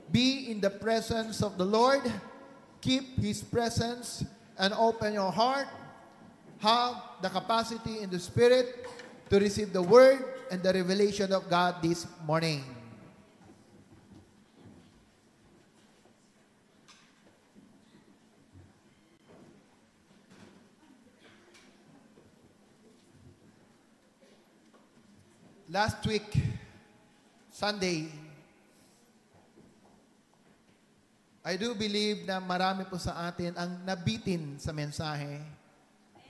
Be in the presence of the Lord. Keep His presence and open your heart. Have the capacity in the Spirit to receive the Word and the revelation of God this morning. Last week, Sunday, I do believe na marami po sa atin ang nabitin sa mensahe.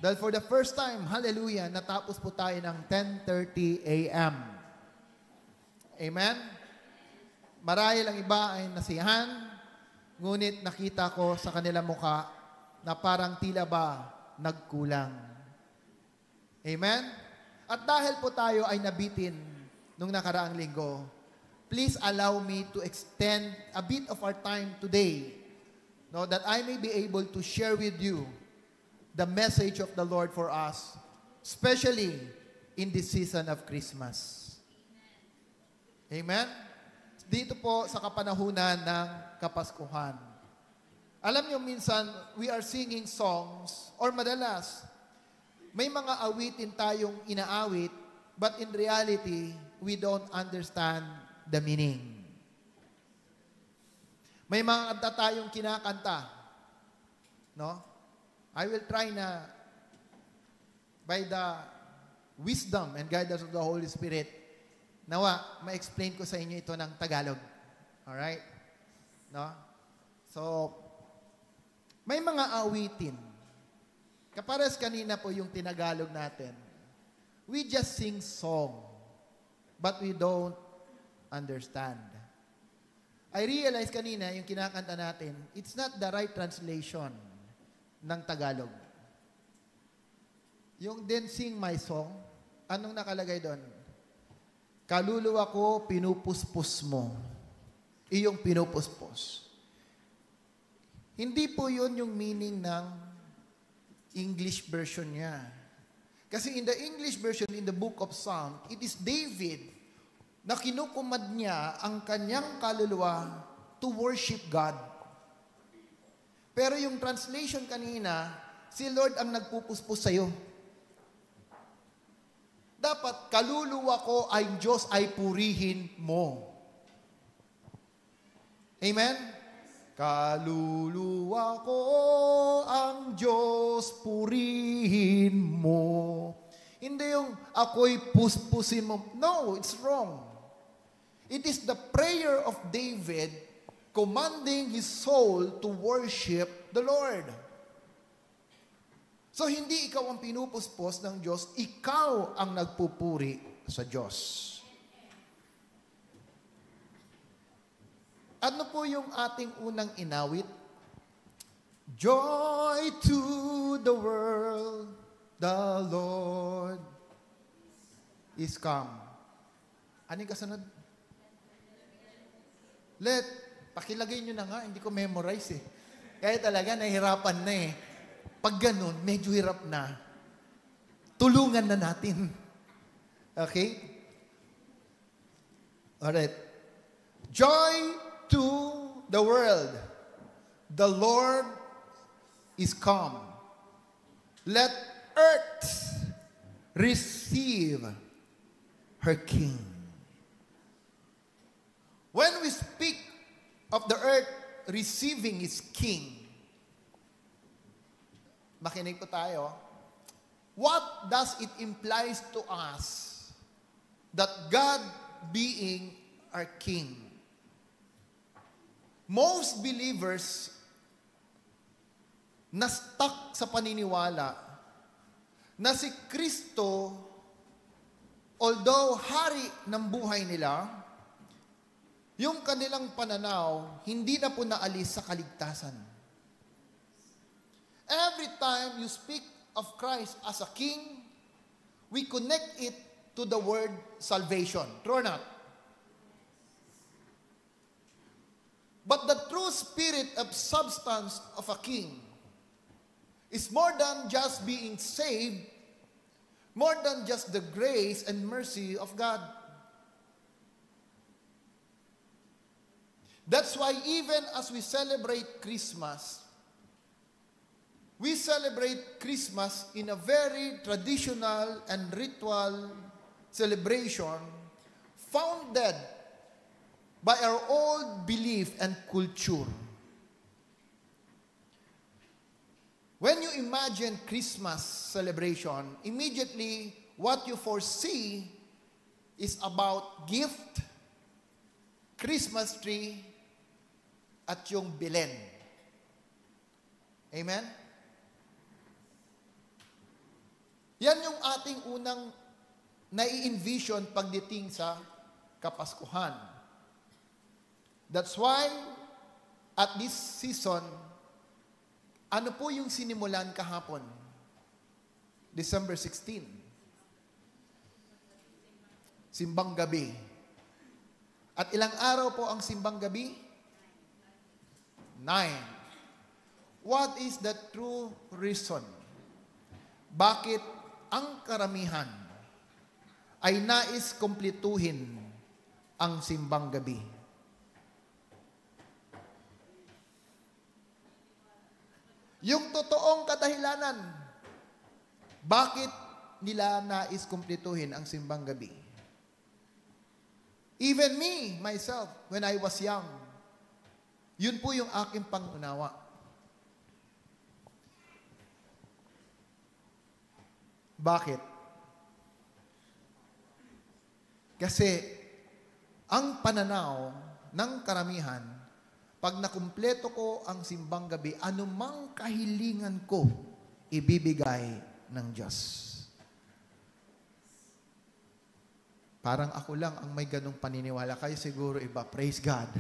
Dahil for the first time, hallelujah, natapos po tayo ng 10:30 a.m. Amen? Marahil ang iba ay nasiyahan, ngunit nakita ko sa kanilang muka na parang tila ba nagkulang. Amen? At dahil po tayo ay nabitin nung nakaraang linggo, please allow me to extend a bit of our time today, no, that I may be able to share with you the message of the Lord for us, especially in this season of Christmas. Amen? Dito po sa kapanahunan ng Kapaskuhan. Alam niyo, minsan, we are singing songs, or madalas, may mga awitin tayong inaawit, but in reality, we don't understand the meaning. May mga kanta tayong kinakanta. No? I will try na by the wisdom and guidance of the Holy Spirit, nawa, ma-explain ko sa inyo ito ng Tagalog. Alright? No? So, may mga awitin. Kapares kanina po yung tinagalog natin. We just sing song, but we don't understand. I realized kanina, yung kinakanta natin, it's not the right translation ng Tagalog. Yung then sing my song, anong nakalagay doon? Kaluluwa ko, pinupuspos mo. Iyong pinupuspos. Hindi po yun yung meaning ng English version niya. Kasi in the English version, in the book of Psalm, it is David na kinukumad niya ang kanyang kaluluwa to worship God. Pero yung translation kanina, si Lord ang nagpupuspos sa'yo. Dapat, kaluluwa ko ay Diyos ay purihin mo. Amen? Kaluluwa ko ang Diyos purihin mo. Hindi yung ako'y puspusin mo. No, it's wrong. It is the prayer of David commanding his soul to worship the Lord. So, hindi ikaw ang pinupuspos ng Diyos, ikaw ang nagpupuri sa Diyos. Ano po yung ating unang inawit? Joy to the world, the Lord is come. Ano yung kasunod? Pakilagay nyo na nga, hindi ko memorize eh. Kaya talaga, nahihirapan na eh. Pag ganun, medyo hirap na. Tulungan na natin. Okay? Alright. Joy to the world. The Lord is come. Let earth receive her King. When we speak of the earth receiving its King, makinig po tayo, what does it implies to us that God being our King? Most believers na stuck sa paniniwala na si Kristo, although hari ng buhay nila, yung kanilang pananaw, hindi na po naalis sa kaligtasan. Every time you speak of Christ as a King, we connect it to the word salvation. True or not? But the true spirit of substance of a king is more than just being saved, more than just the grace and mercy of God. That's why even as we celebrate Christmas in a very traditional and ritual celebration founded by our old belief and culture. When you imagine Christmas celebration, immediately what you foresee is about gift, Christmas tree, at yung Belen. Amen? Yan yung ating unang nai-envision pagdating sa Kapaskuhan. That's why, at this season, ano po yung sinimulan kahapon? December 16. Simbang gabi. At ilang araw po ang simbang gabi? 9. What is the true reason? Bakit ang karamihan ay nais kumpletuhin ang simbang gabi? Yung totoong kadahilanan, bakit nila nais kumpletuhin ang simbang gabi? Even me, myself, when I was young, yun po yung aking pangunawa. Bakit? Kasi ang pananaw ng karamihan, pag nakumpleto ko ang simbang gabi, anumang kahilingan ko, ibibigay ng Diyos. Parang ako lang ang may ganong paniniwala. Kayo siguro iba. Praise God.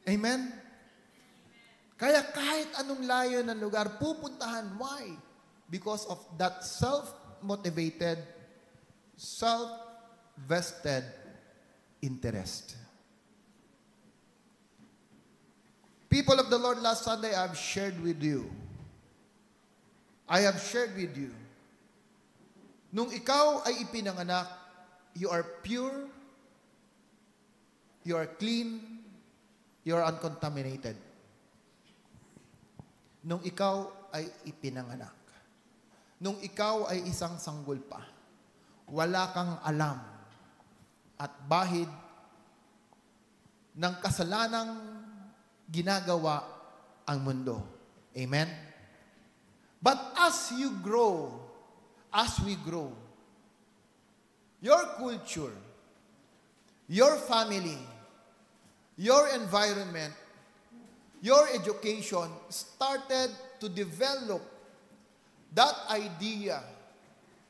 Amen? Kaya kahit anong layo ng lugar, pupuntahan. Why? Because of that self-motivated, self-vested interest. People of the Lord, last Sunday, I have shared with you. Nung ikaw ay ipinanganak, you are pure, you are clean, you are uncontaminated. Nung ikaw ay ipinanganak, nung ikaw ay isang sanggol pa, wala kang alam at bahid ng kasalanang ginagawa ang mundo. Amen? But as we grow, your culture, your family, your environment, your education started to develop that idea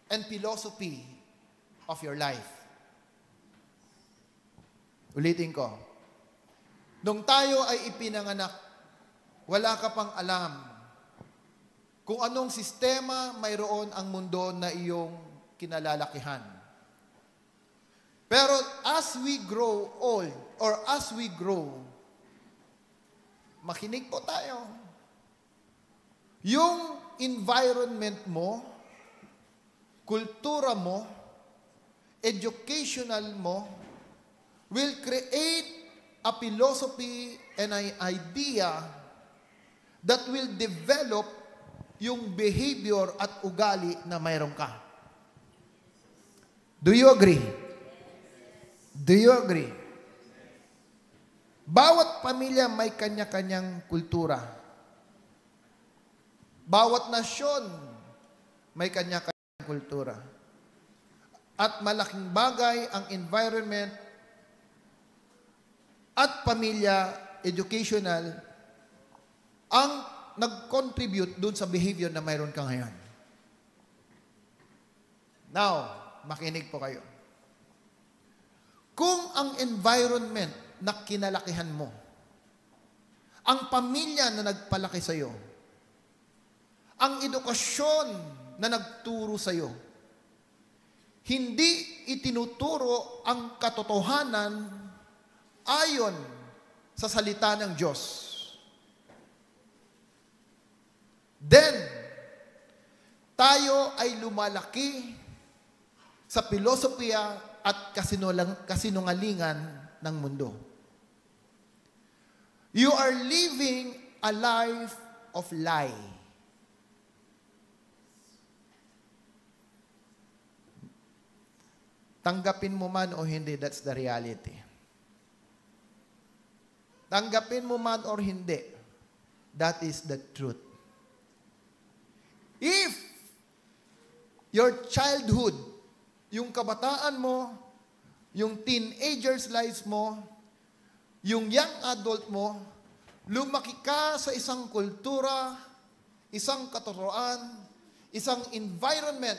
and philosophy of your life. Ulitin ko. Nung tayo ay ipinanganak, wala ka pang alam kung anong sistema mayroon ang mundo na iyong kinalalakihan. Pero as we grow old, or as we grow, makinig po tayo. Yung environment mo, kultura mo, educational mo, will create a philosophy and an idea that will develop yung behavior at ugali na mayroon ka. Do you agree? Do you agree? Bawat pamilya may kanya-kanyang kultura. Bawat nasyon may kanya-kanyang kultura. At malaking bagay ang environment at pamilya, educational, ang nag-contribute dun sa behavior na mayroon ka ngayon. Now, makinig po kayo. Kung ang environment na kinalakihan mo, ang pamilya na nagpalaki sa iyo, ang edukasyon na nagturo sa iyo, hindi itinuturo ang katotohanan ayon sa salita ng Diyos, then, tayo ay lumalaki sa pilosopiya at kasinungalingan ng mundo. You are living a life of lie. Tanggapin mo man o hindi, that's the reality. Tanggapin mo man or hindi, that is the truth. If your childhood, yung kabataan mo, yung teenagers lives mo, yung young adult mo, lumaki ka sa isang kultura, isang katuruan, isang environment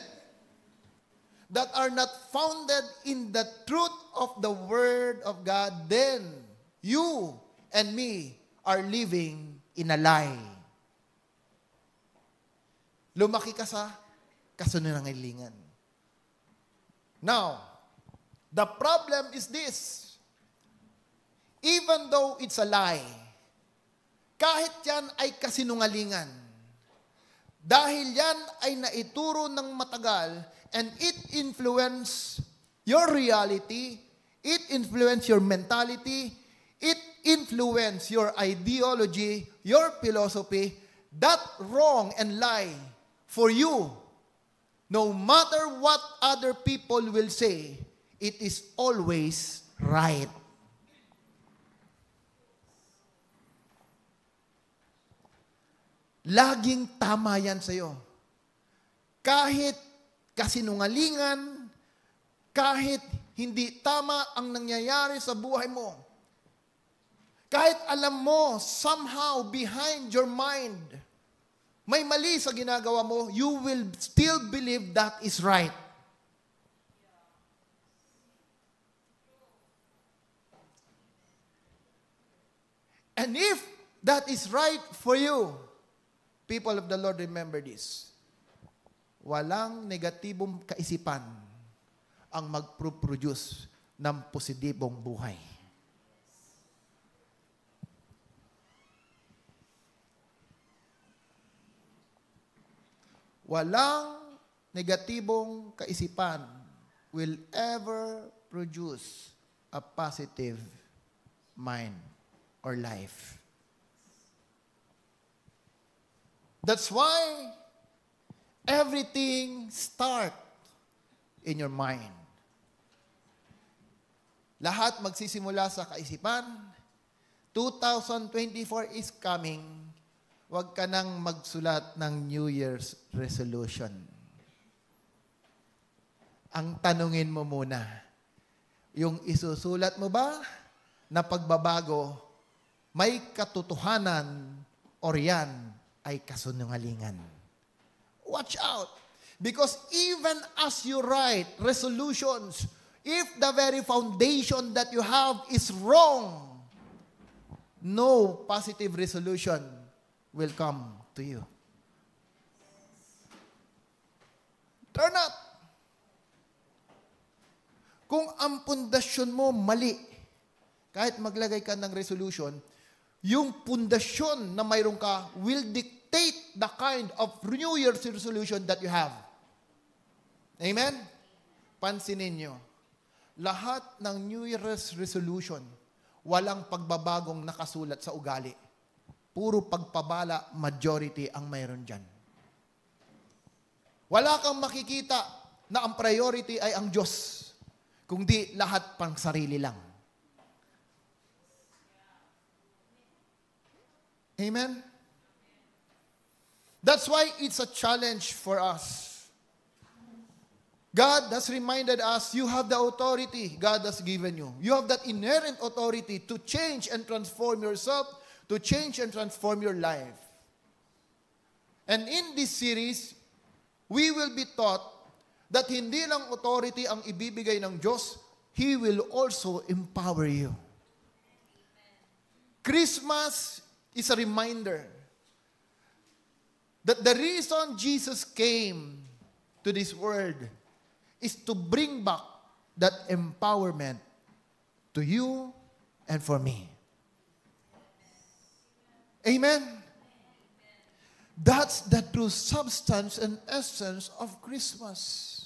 that are not founded in the truth of the Word of God, then you and me are living in a lie. Lumaki ka sa kasinungalingan. Now, the problem is this. Even though it's a lie, kahit yan ay kasinungalingan, dahil yan ay naituro ng matagal, and it influence your reality, it influence your mentality, it influence your ideology, your philosophy, that wrong and lie for you, no matter what other people will say, it is always right. Laging tama yan sa'yo. Kahit kasinungalingan, kahit hindi tama ang nangyayari sa buhay mo, kahit alam mo, somehow behind your mind, may mali sa ginagawa mo, you will still believe that is right. And if that is right for you, people of the Lord, remember this. Walang negatibong kaisipan ang mag-produce ng positibong buhay. Walang negatibong kaisipan will ever produce a positive mind or life. That's why everything starts in your mind. Lahat magsisimula sa kaisipan. 2024 is coming. Huwag ka nang magsulat ng New Year's resolution. Ang tanungin mo muna, yung isusulat mo ba na pagbabago, may katotohanan or yan ay kasinungalingan? Watch out. Because even as you write resolutions, if the very foundation that you have is wrong, no positive resolution will come to you. They're not. Kung ang pundasyon mo mali, kahit maglagay ka ng resolution, yung pundasyon na mayroon ka will dictate the kind of New Year's resolution that you have. Amen? Pansinin nyo, lahat ng New Year's resolution, walang pagbabagong nakasulat sa ugali. Puro pagpabala, majority ang mayroon dyan. Wala kang makikita na ang priority ay ang Diyos, kundi lahat pang sarili lang. Amen? That's why it's a challenge for us. God has reminded us, you have the authority God has given you. You have that inherent authority to change and transform yourself, to change and transform your life. And in this series, we will be taught that hindi lang authority ang ibibigay ng Diyos, He will also empower you. Christmas is a reminder that the reason Jesus came to this world is to bring back that empowerment to you and for me. Amen? That's the true substance and essence of Christmas.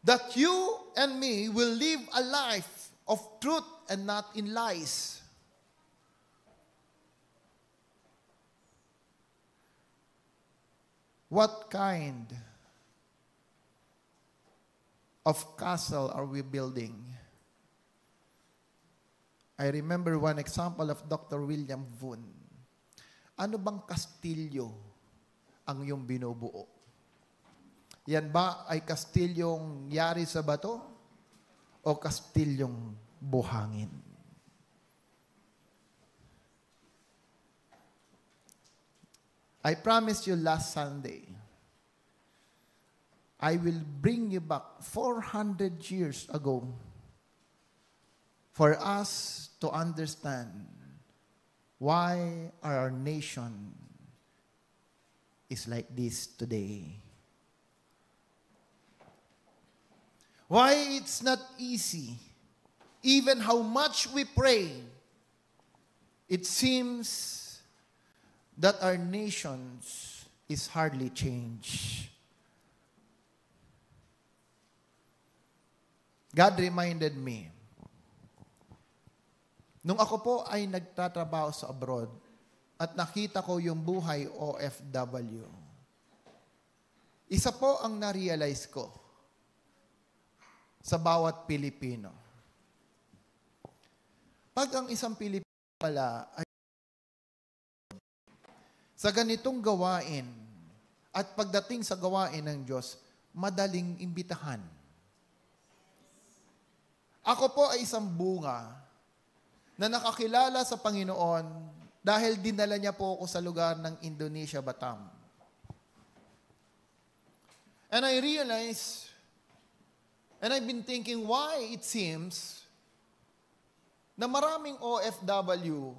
that you and me will live a life of truth and not in lies. What kind of castle are we building? I remember one example of Dr. William Voon. Ano bang kastilyo ang iyong binubuo? Yan ba ay kastilyong yari sa bato o kastilyong buhangin? I promised you last Sunday, I will bring you back 400 years ago for us to understand why our nation is like this today. Why it's not easy. Even how much we pray, it seems that our nations is hardly changed. God reminded me, nung ako po ay nagtatrabaho sa abroad at nakita ko yung buhay OFW, isa po ang na-realize ko sa bawat Pilipino. Pag ang isang Pilipino pala ay sa ganitong gawain at pagdating sa gawain ng Diyos, madaling imbitahan. Ako po ay isang bunga na nakakilala sa Panginoon dahil dinala niya po ako sa lugar ng Indonesia, Batam. And I realized, and I've been thinking why it seems na maraming OFW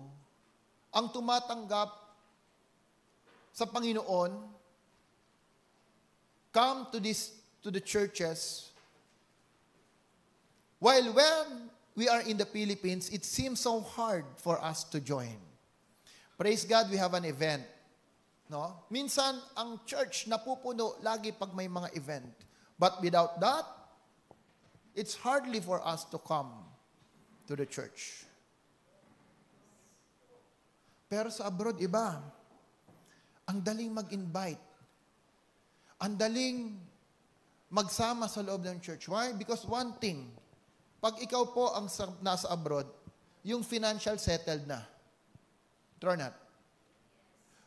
ang tumatanggap sa Panginoon, come to the churches, while when we are in the Philippines, it seems so hard for us to join. Praise God, we have an event. No? Minsan, ang church napupuno lagi pag may mga event. But without that, it's hardly for us to come to the church. Pero sa abroad, iba. Ang daling mag-invite. Ang daling magsama sa loob ng church. Why? Because one thing, pag ikaw po ang nasa abroad, yung financial settled na. True or not?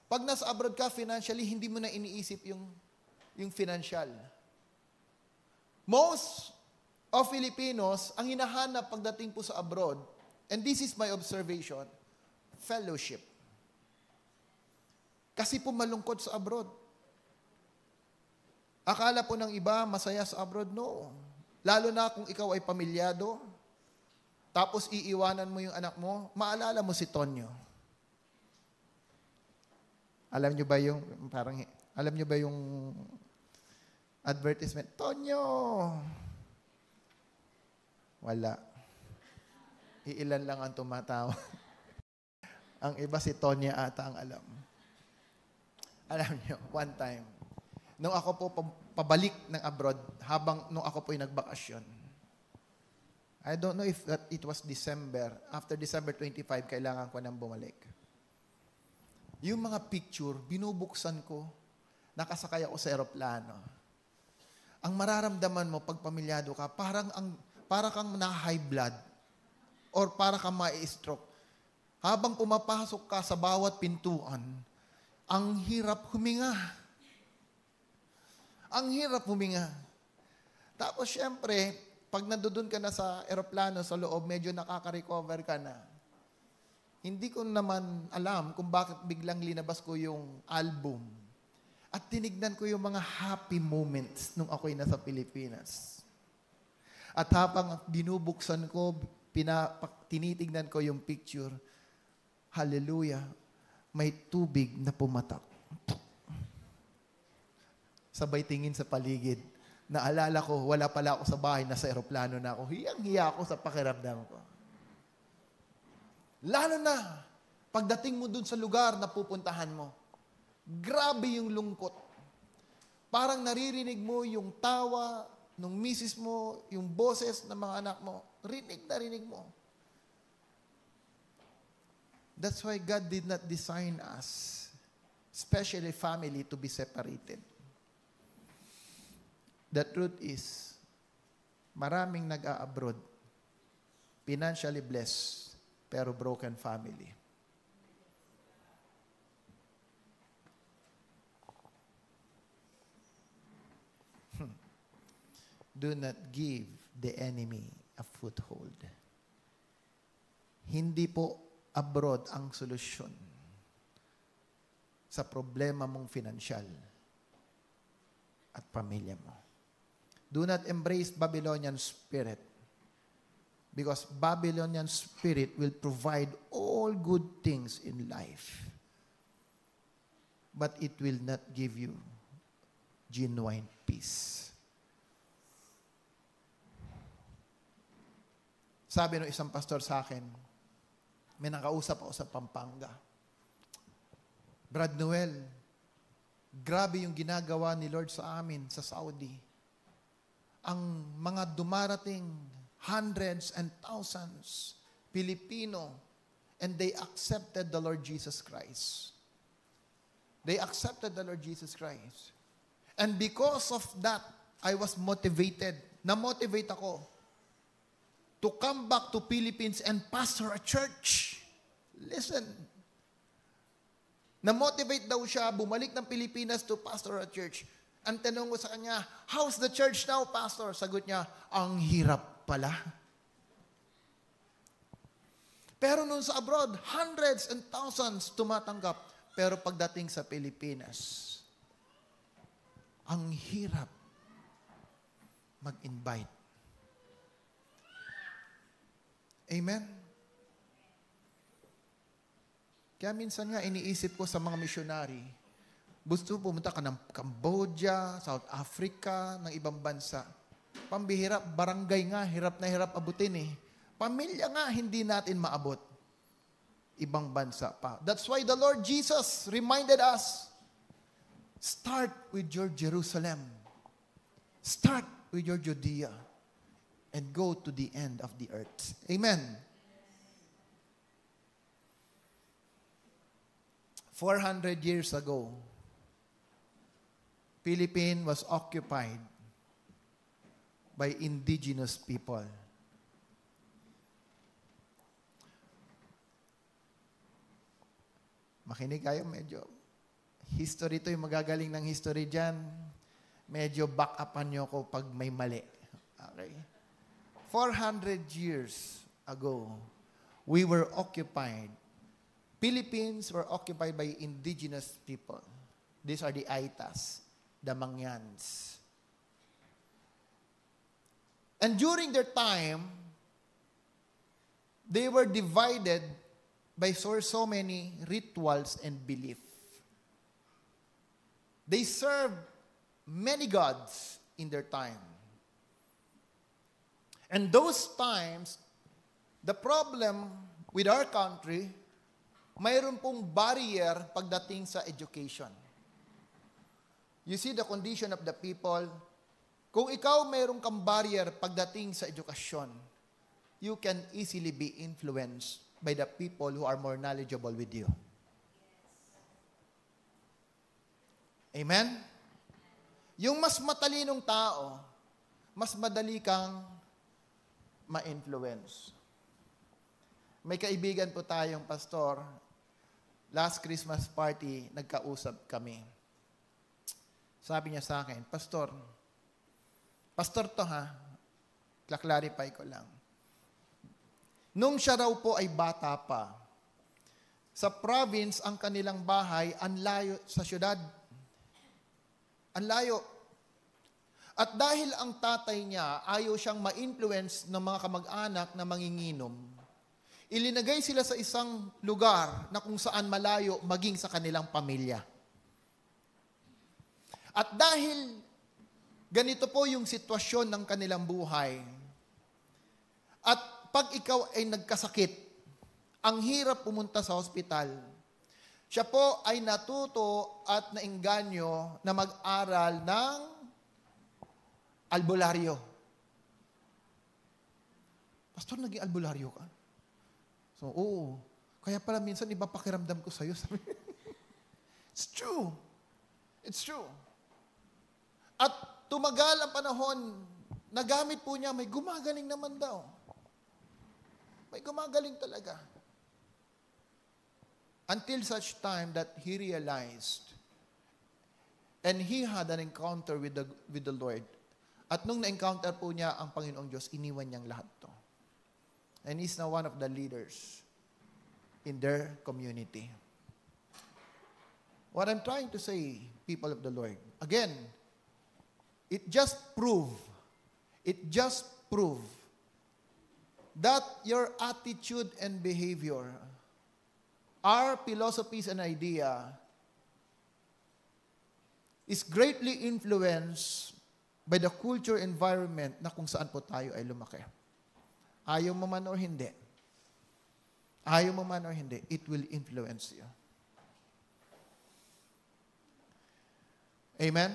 Pag nasa abroad ka, financially, hindi mo na iniisip yung financial. Most of Filipinos, ang hinahanap pagdating po sa abroad, and this is my observation, fellowship. Kasi po malungkot sa abroad. Akala po ng iba, masaya sa abroad. No. Lalo na kung ikaw ay pamilyado, tapos iiwanan mo yung anak mo, maalala mo si Tonyo. Alam nyo ba yung advertisement? Tonyo! Wala. Iilan lang ang tumatawa. Ang iba si Tonya ata ang alam. Alam nyo, one time, nung ako po pabalik ng abroad, nung ako po ay nagbakasyon, I don't know if it was December. After December 25, kailangan ko nang bumalik. Yung mga picture, binubuksan ko, nakasakay ako sa eroplano. Ang mararamdaman mo pag pamilyado ka, para kang na-high blood or para kang ma-stroke. Habang pumapasok ka sa bawat pintuan, ang hirap huminga. Ang hirap huminga. Tapos syempre, pag nandoon ka na sa eroplano, sa loob, medyo nakaka-recover ka na. Hindi ko naman alam kung bakit biglang linabas ko yung album. At tinignan ko yung mga happy moments nung ako'y nasa Pilipinas. At habang binubuksan ko, tinitignan ko yung picture, hallelujah, may tubig na pumatak. Sabay tingin sa paligid. Naalala ko, wala pala ako sa bahay, nasa eroplano na ako. Hiyang-hiya ako sa pakiramdam ko. Lalo na, pagdating mo dun sa lugar na pupuntahan mo, grabe yung lungkot. Parang naririnig mo yung tawa nung misis mo, yung boses ng mga anak mo, rinig na rinig mo. That's why God did not design us, especially family, to be separated. The truth is, maraming nag-a-abroad, financially blessed, pero broken family. Do not give the enemy a foothold. Hindi po abroad ang solusyon sa problema mong financial at pamilya mo. Do not embrace Babylonian spirit, because Babylonian spirit will provide all good things in life, but it will not give you genuine peace. Sabi ng isang pastor sa akin, may nakausap ako sa Pampanga. Brad Noel, grabe yung ginagawa ni Lord sa amin sa Saudi. Ang mga dumarating, hundreds and thousands, Pilipino, and they accepted the Lord Jesus Christ. They accepted the Lord Jesus Christ. And because of that, I was motivated. Na-motivate ako to come back to Philippines and pastor a church. Listen. Na-motivate daw siya, bumalik ng Pilipinas to pastor a church. Ang tanong ko sa kanya, how's the church now, pastor? Sagot niya, ang hirap pala. Pero noon sa abroad, hundreds and thousands tumatanggap. Pero pagdating sa Pilipinas, ang hirap mag-invite. Amen? Kaya minsan nga iniisip ko sa mga missionary, gusto pumunta ka ng Cambodia, South Africa, ng ibang bansa. Pambihira, barangay nga, hirap na hirap abutin eh. Pamilya nga, hindi natin maabot. Ibang bansa pa. That's why the Lord Jesus reminded us, start with your Jerusalem. Start with your Judea. And go to the end of the earth. Amen. 400 years ago, Philippines was occupied by indigenous people. Makinig kayo, medyo history to, yung magagaling ng history dyan. Medyo back upan nyo ko pag may mali. Okay? 400 years ago, we were occupied. Philippines were occupied by indigenous people. These are the Aitas, the Mangyans. And during their time, they were divided by so many rituals and belief. They served many gods in their time. And those times, the problem with our country, mayroon pong barrier pagdating sa education. You see the condition of the people. Kung ikaw mayroon kang barrier pagdating sa edukasyon, you can easily be influenced by the people who are more knowledgeable with you. Amen? Yung mas matalinong tao, mas madali kang ma-influence. May kaibigan po tayong pastor, last Christmas party, nagkausap kami. Sabi niya sa akin, pastor to ha, clarify ko lang. Nung siya raw po ay bata pa, sa province ang kanilang bahay, ang layo sa syudad. Ang layo. At dahil ang tatay niya ayaw siyang ma-influence ng mga kamag-anak na manginginom, ilinagay sila sa isang lugar na kung saan malayo maging sa kanilang pamilya. At dahil ganito po yung sitwasyon ng kanilang buhay, at pag ikaw ay nagkasakit, ang hirap pumunta sa hospital, siya po ay natuto at nainganyo na mag-aral ng albularyo. Pastor, naging albularyo ka? So, oo. Kaya pala minsan iba pakiramdam ko sa'yo. It's true. It's true. At tumagal ang panahon, nagamit po niya, may gumagaling naman daw. May gumagaling talaga. Until such time that he realized and he had an encounter with the Lord. At nung na-encounter po niya ang Panginoong Diyos, iniwan niyang lahat to. And he's now one of the leaders in their community. What I'm trying to say, people of the Lord, again, it just prove that your attitude and behavior, our philosophies and idea, is greatly influenced by the culture environment na kung saan po tayo ay lumaki. Ayaw mo man or hindi. Ayaw mo man or hindi, it will influence you. Amen?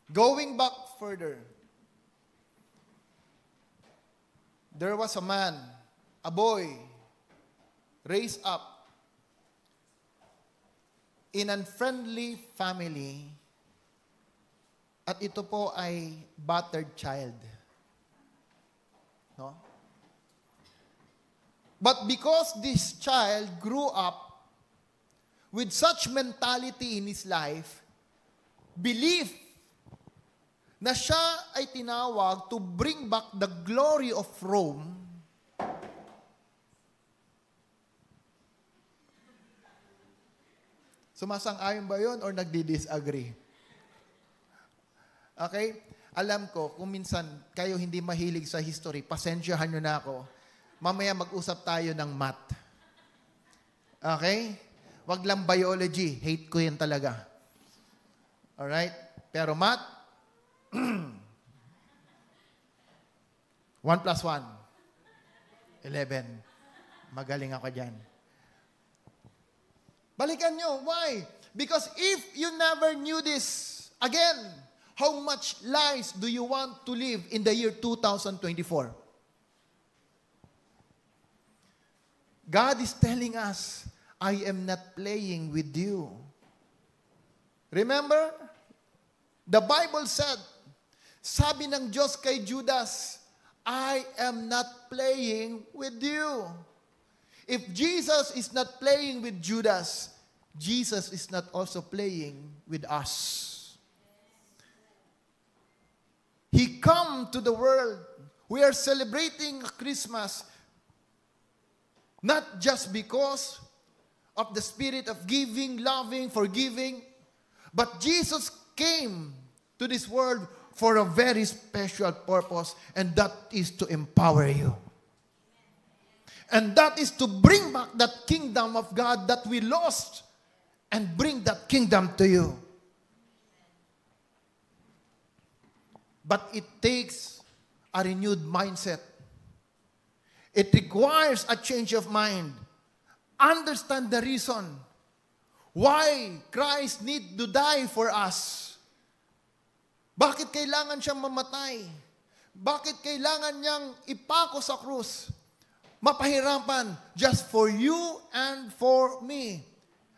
Going back further, there was a man, a boy, raised up in an unfriendly family, at ito po ay battered child. No? But because this child grew up with such mentality in his life, belief na siya ay tinawag to bring back the glory of Rome, sumasang-ayon ba yun or nagdi-disagree? Okay? Alam ko, kung minsan kayo hindi mahilig sa history, pasensyahan nyo na ako. Mamaya mag-usap tayo ng math. Okay? Wag lang biology. Hate ko yan talaga. Alright? Pero math, 1 plus 1, 11. Magaling ako dyan. Balikan nyo. Why? Because if you never knew this, again, how much lives do you want to live in the year 2024? God is telling us, I am not playing with you. Remember? The Bible said, sabi ng Diyos kay Judas, I am not playing with you. If Jesus is not playing with Judas, Jesus is not also playing with us. He come to the world. We are celebrating Christmas not just because of the spirit of giving, loving, forgiving, but Jesus came to this world for a very special purpose, and that is to empower you. And that is to bring back that kingdom of God that we lost and bring that kingdom to you. But it takes a renewed mindset. It requires a change of mind. Understand the reason why Christ need to die for us. Bakit kailangan siyang mamatay? Bakit kailangan niyang ipako sa krus? Mapahirapan just for you and for me.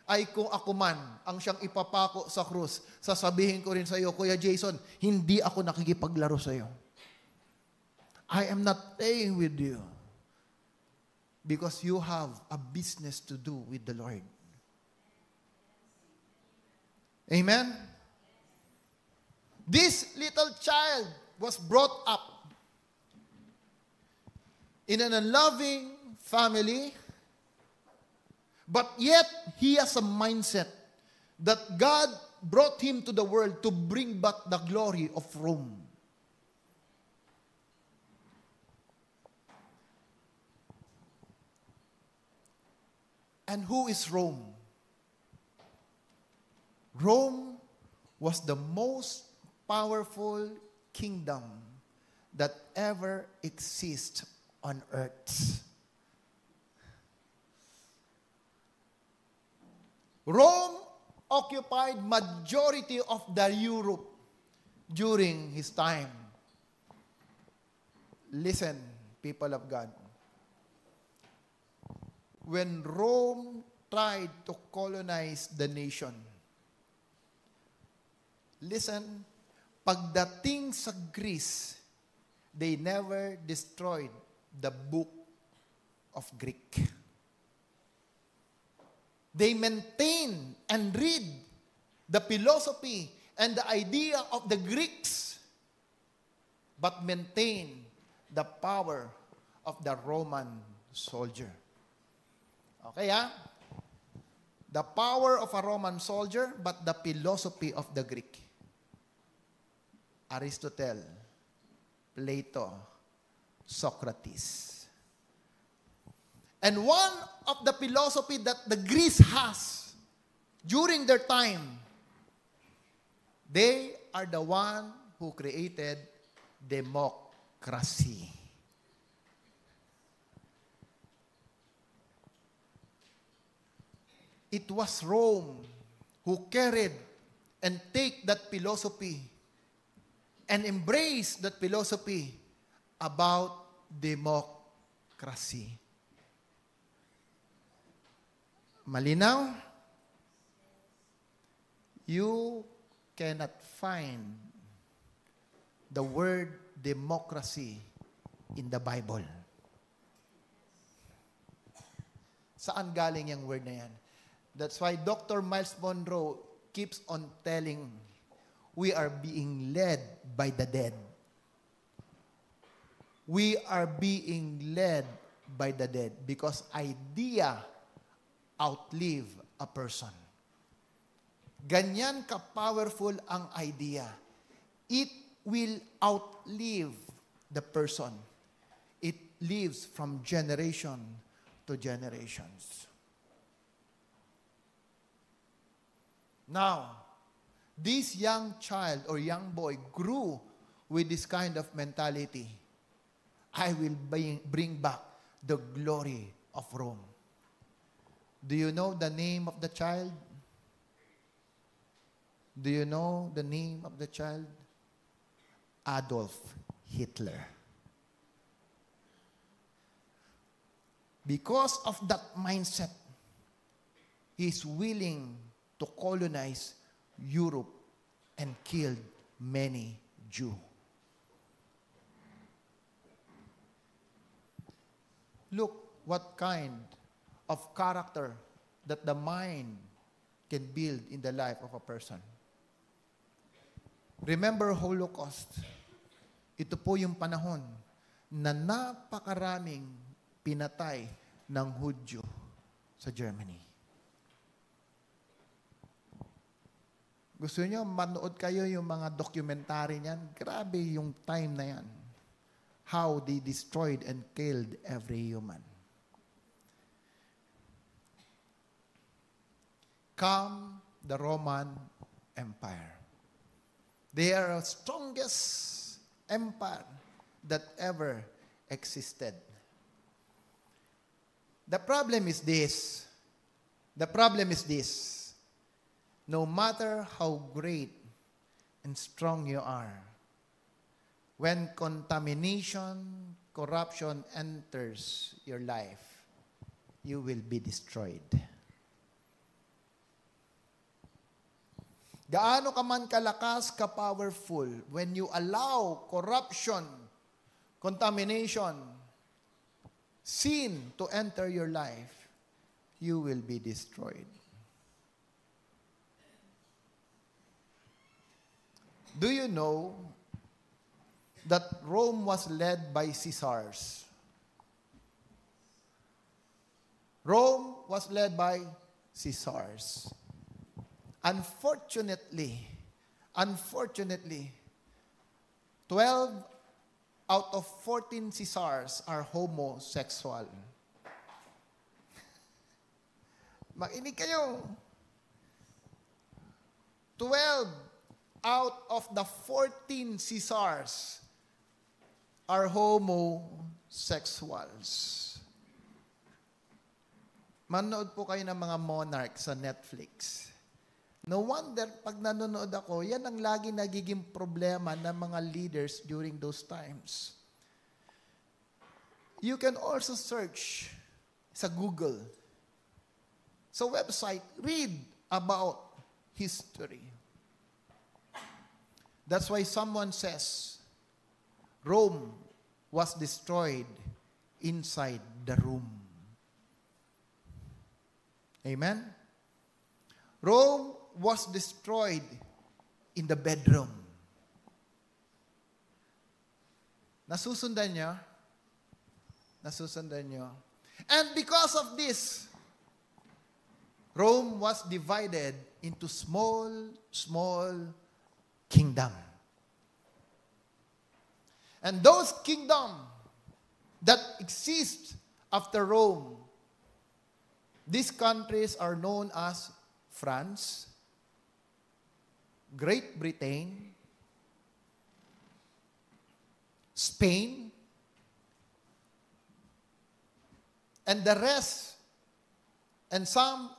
Ay kung ako man ang siyang ipapako sa krus, sasabihin ko rin sa iyo, Kuya Jason, hindi ako nakikipaglaro sa iyo. I am not playing with you because you have a business to do with the Lord. Amen? This little child was brought up in an unloving family, but yet he has a mindset that God brought him to the world to bring back the glory of Rome. And who is Rome? Rome was the most powerful kingdom that ever exists on earth. Rome occupied majority of the Europe. during his time. Listen, people of God. When Rome tried to colonize the nation, listen, pagdating sa Greece, they never destroyed the book of Greek. They maintain and read the philosophy and the idea of the Greeks, but maintain the power of the Roman soldier. Okay, ha? The power of a Roman soldier, but the philosophy of the Greek. Aristotle, Plato, Socrates. And one of the philosophy that the Greece has during their time, they are the one who created democracy. It was Rome who carried and take that philosophy and embrace that philosophy about democracy. Malinaw? You cannot find the word democracy in the Bible. Saan galing yung word na yan? That's why Dr. Miles Monroe keeps on telling, we are being led by the dead. We are being led by the dead because idea outlive a person. Ganyan ka-powerful ang idea. It will outlive the person. It lives from generation to generations. Now, this young child or young boy grew with this kind of mentality. I will bring back the glory of Rome. Do you know the name of the child? Do you know the name of the child? Adolf Hitler. Because of that mindset, he's willing to colonize Europe and killed many Jews. Look what kind of character that the mind can build in the life of a person. Remember Holocaust. Ito po yung panahon na napakaraming pinatay ng Hudyo sa Germany. Gusto niyo manood kayo yung mga documentary niyan? Grabe yung time na yan. How they destroyed and killed every human. Come the Roman Empire. They are the strongest empire that ever existed. The problem is this. The problem is this. No matter how great and strong you are, when contamination, corruption enters your life, you will be destroyed. Gaano ka man kalakas, ka-powerful, when you allow corruption, contamination, sin to enter your life, you will be destroyed. Do you know that Rome was led by Caesars? Rome was led by Caesars. Unfortunately, 12 out of 14 Caesars are homosexual. Makinig kayo. 12 out of the 14 Caesars are homosexuals. Manood po kayo ng mga monarch sa Netflix. No wonder, pag nanonood ako, yan ang lagi nagiging problema ng mga leaders during those times. You can also search sa Google, sa website, read about history. That's why someone says, Rome was destroyed inside the room. Amen? Rome was destroyed in the bedroom. Nasusundan niyo? Nasusundan niyo? And because of this, Rome was divided into small kingdom. And those kingdoms that exist after Rome, these countries are known as France, Great Britain, Spain, and the rest, and some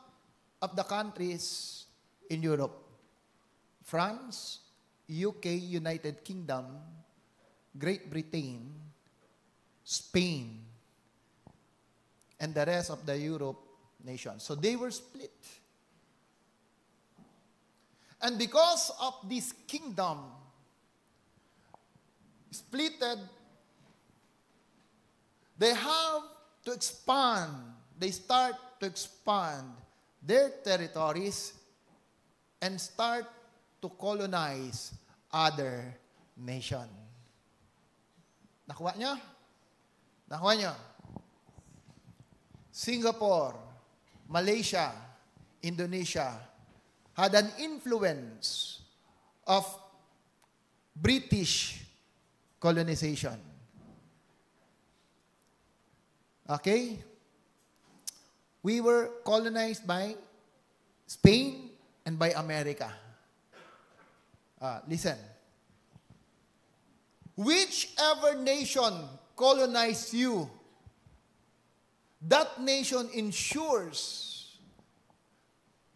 of the countries in Europe. France, UK, United Kingdom, Great Britain, Spain, and the rest of the Europe nations. So they were split. And because of this kingdom splitted, they have to expand. They start to expand their territories and start to colonize other nation. Nakuha niyo? Nakuha niyo? Singapore, Malaysia, Indonesia had an influence of British colonization. Okay? We were colonized by Spain and by America. Listen. Whichever nation colonized you, that nation ensures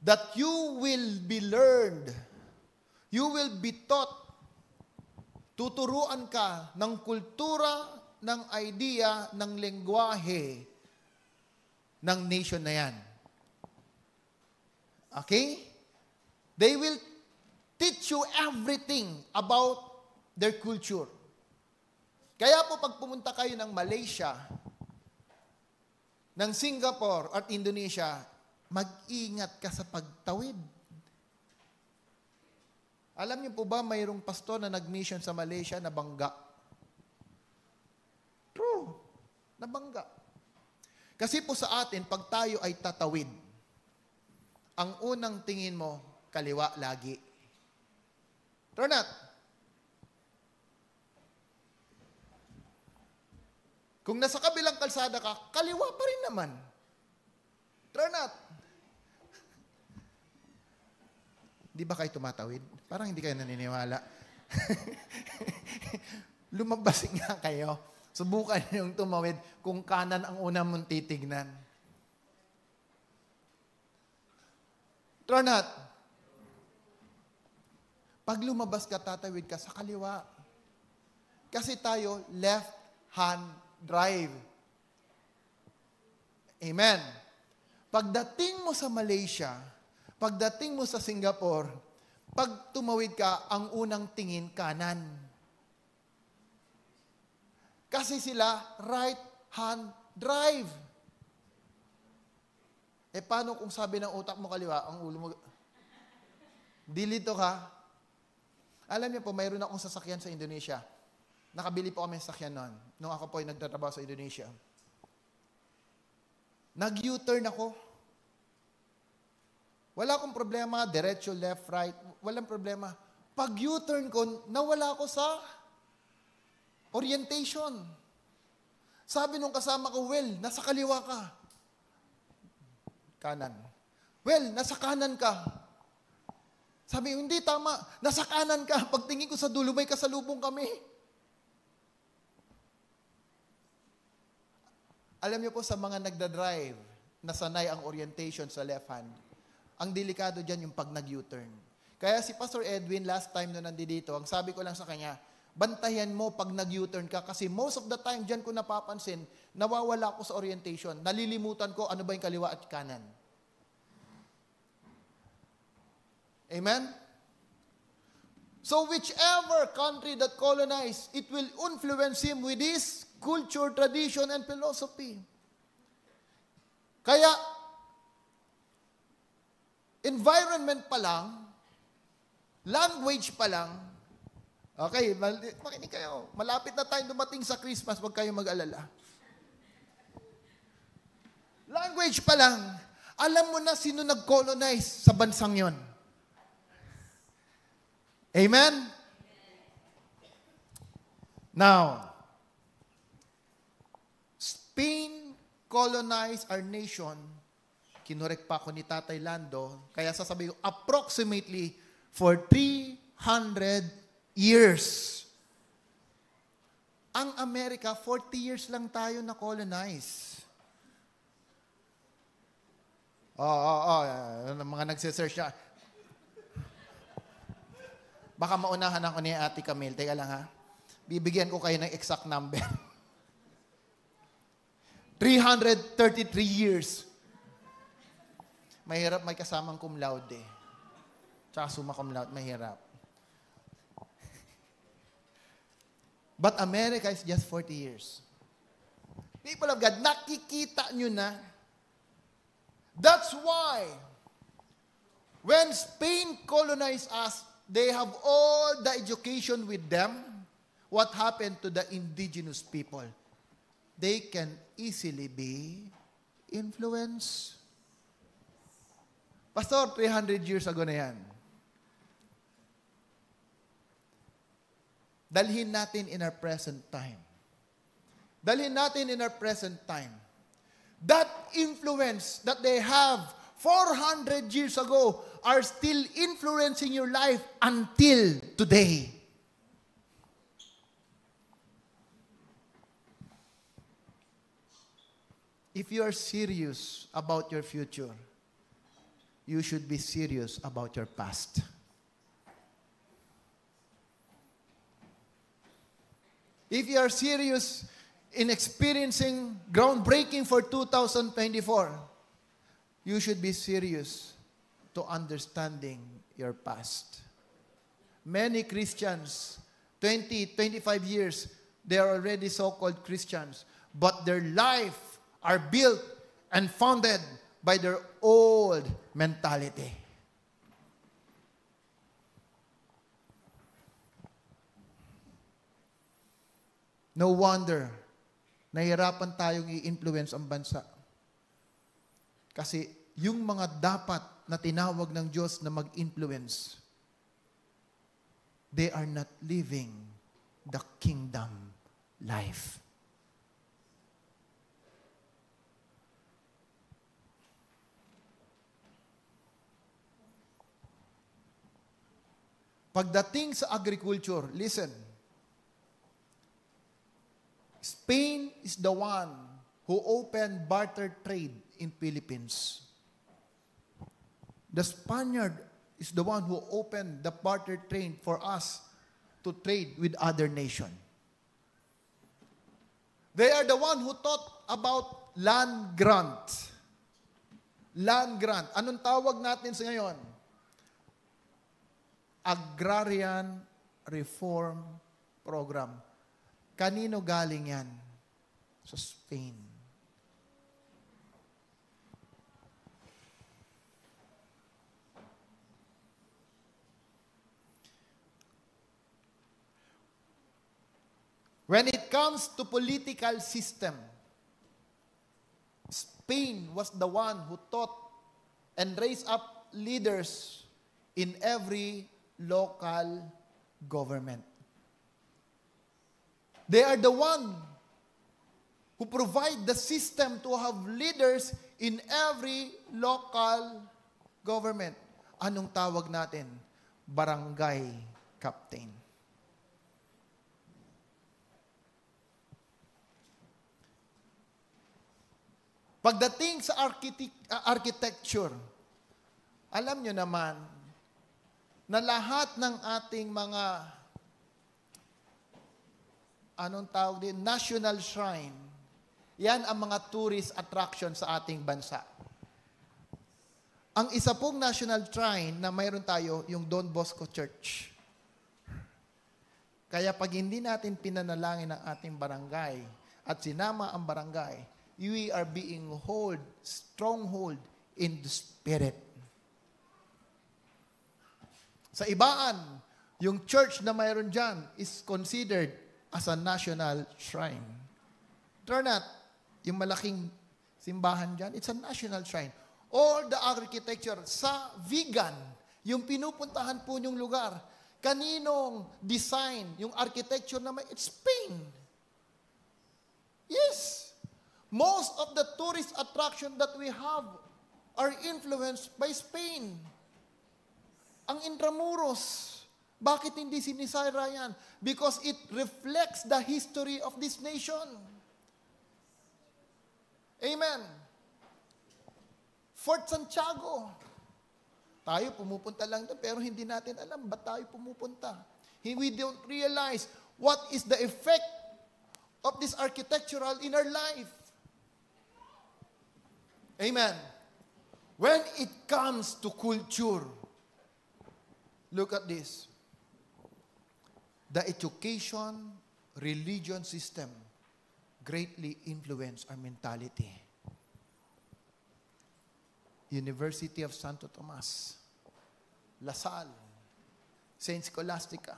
that you will be learned, you will be taught, tuturuan ka ng kultura, ng idea, ng lengguwahe ng nation na yan. Okay? They will teach you everything about their culture. Kaya po pag pumunta kayo ng Malaysia, ng Singapore at Indonesia, mag-ingat ka sa pagtawid. Alam niyo po ba, mayroong pastor na nag-mission sa Malaysia na bangga? True. Nabangga. Kasi po sa atin, pag tayo ay tatawid, ang unang tingin mo, kaliwa lagi. True not? Kung nasa kabilang kalsada ka, kaliwa pa rin naman. True not? Di ba kayo tumatawid? Parang hindi kayo naniniwala. Lumabas nga kayo. Subukan yung tumawid kung kanan ang una mong titignan. True not? Pag lumabas ka, tatawid ka sa kaliwa. Kasi tayo, left-hand drive. Amen. Pagdating mo sa Malaysia, pagdating mo sa Singapore, pag tumawid ka, ang unang tingin kanan. Kasi sila right-hand drive. Paano kung sabi ng utak mo kaliwa, ang ulo mo, dilito ka? Alam niyo po, mayroon akong sasakyan sa Indonesia. Nakabili po kami ng sasakyan noon, nung ako po ay nagtatrabaho sa Indonesia. Nag-U-turn ako. Wala akong problema, diretso, left, right, walang problema. Pag U-turn ko, nawala ako sa orientation. Sabi nung kasama ko, well, nasa kaliwa ka. Kanan. Well, nasa kanan ka. Sabi, hindi, tama. Nasa kanan ka. Pagtingin ko sa dulo, may kasalubong kami. Alam niyo po, sa mga nagdadrive, nasanay ang orientation sa left hand, ang delikado dyan yung pag nag-U-turn. Kaya si Pastor Edwin, last time na nandito, ang sabi ko lang sa kanya, bantayan mo pag nag-U-turn ka kasi most of the time dyan ko napapansin, nawawala ako sa orientation. Nalilimutan ko ano ba yung kaliwa at kanan. Amen? So whichever country that colonized, it will influence him with his culture, tradition, and philosophy. Kaya, environment pa lang, language pa lang, okay, makinig kayo. Malapit na tayong dumating sa Christmas, huwag kayong mag-alala. Language pa lang, alam mo na sino nag-colonize sa bansang yon. Amen? Now, Spain colonized our nation. Kinorek pa ako ni Tatay Lando. Kaya sasabihin ko, approximately for 300 years. Ang Amerika, 40 years lang tayo na-colonize. Mga nagsisearch na. Baka maunahan ako ni Ate Camille. Teka lang ha. Bibigyan ko kayo ng exact number. 333 years. Mahirap may kasamang cum laude. Tsaka summa cum laude, mahirap. But America is just 40 years. People of God, nakikita nyo na. That's why, when Spain colonized us, they have all the education with them. What happened to the indigenous people? They can easily be influenced. Pastor, 300 years ago na yan. Dalhin natin in our present time. Dalhin natin in our present time. That influence that they have 400 years ago are still influencing your life until today. If you are serious about your future, you should be serious about your past. If you are serious in experiencing groundbreaking for 2024, you should be serious to understanding your past. Many Christians, 20, 25 years, they are already so-called Christians, but their life are built and founded by their old mentality. No wonder, nahihirapan tayong i-influence ang bansa. Kasi yung mga dapat na tinawag ng Diyos na mag-influence, they are not living the kingdom life. Pagdating sa agriculture, listen, Spain is the one who opened barter trade in Philippines. The Spaniard is the one who opened the barter trade for us to trade with other nations. They are the one who taught about land grant. Land grant. Anong tawag natin sa ngayon? Agrarian Reform Program. Kanino galing yan? Sa Spain. When it comes to political system, Spain was the one who taught and raised up leaders in every local government. They are the one who provide the system to have leaders in every local government. Anong tawag natin? Barangay captain. Pagdating sa architecture, Alam nyo naman na lahat ng ating mga national shrine, yan ang mga tourist attraction sa ating bansa. Ang isa pong national shrine na mayroon tayo, yung Don Bosco Church. Kaya pag hindi natin pinanalangin ang ating barangay at sinama ang barangay, we are being stronghold in the spirit. Sa ibaan, yung church na mayroon dyan is considered as a national shrine. Turn out, yung malaking simbahan dyan, it's a national shrine. All the architecture sa vegan, yung pinupuntahan po yung lugar, kaninong design, yung architecture naman, it's Spain. Yes. Most of the tourist attraction that we have are influenced by Spain. Ang Intramuros, bakit hindi sinisira yan? Because it reflects the history of this nation. Amen. Fort Santiago. Tayo pumupunta lang doon, pero hindi natin alam ba't tayo pumupunta. We don't realize what is the effect of this architectural in our life. Amen. When it comes to culture, look at this. The education, religion system greatly influence our mentality. University of Santo Tomas, La Salle, Saint Scholastica.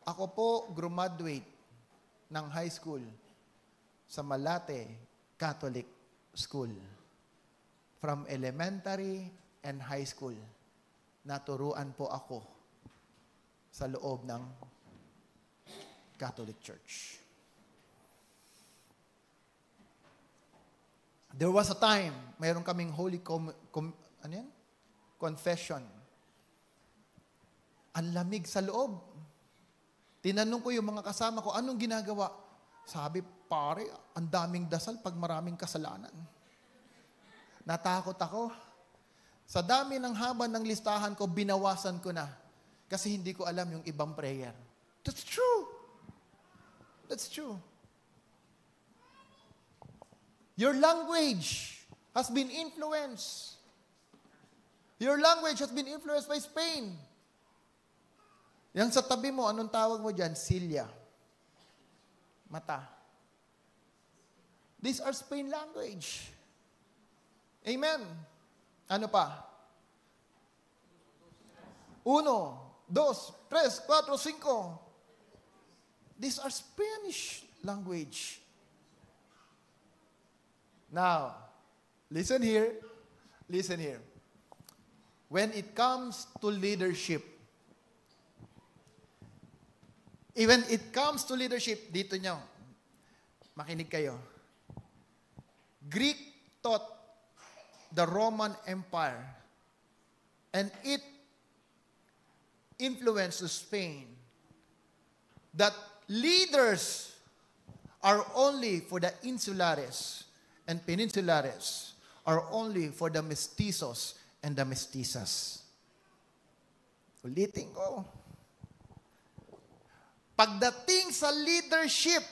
Ako po graduate ng high school sa Malate Catholic School. From elementary and high school, naturuan po ako sa loob ng Catholic Church. There was a time, mayroon kaming holy confession. Ang lamig sa loob. Tinanong ko yung mga kasama ko, anong ginagawa? Sabi, pare, ang daming dasal pag maraming kasalanan. Natakot ako. Sa dami ng haba ng listahan ko, binawasan ko na. Kasi hindi ko alam yung ibang prayer. That's true. That's true. Your language has been influenced. Your language has been influenced by Spain. Yang sa tabi mo, anong tawag mo dyan? Silya. Mata. These are Spain language. Amen. Ano pa? 1, 2, 3, 4, 5. These are Spanish language. Now, listen here. Listen here. When it comes to leadership, even it comes to leadership, dito nyo, makinig kayo. Greek taught the Roman Empire and it influenced Spain that leaders are only for the insulares and peninsulares are only for the mestizos and the mestizas. Ulitin ko. Pagdating sa leadership,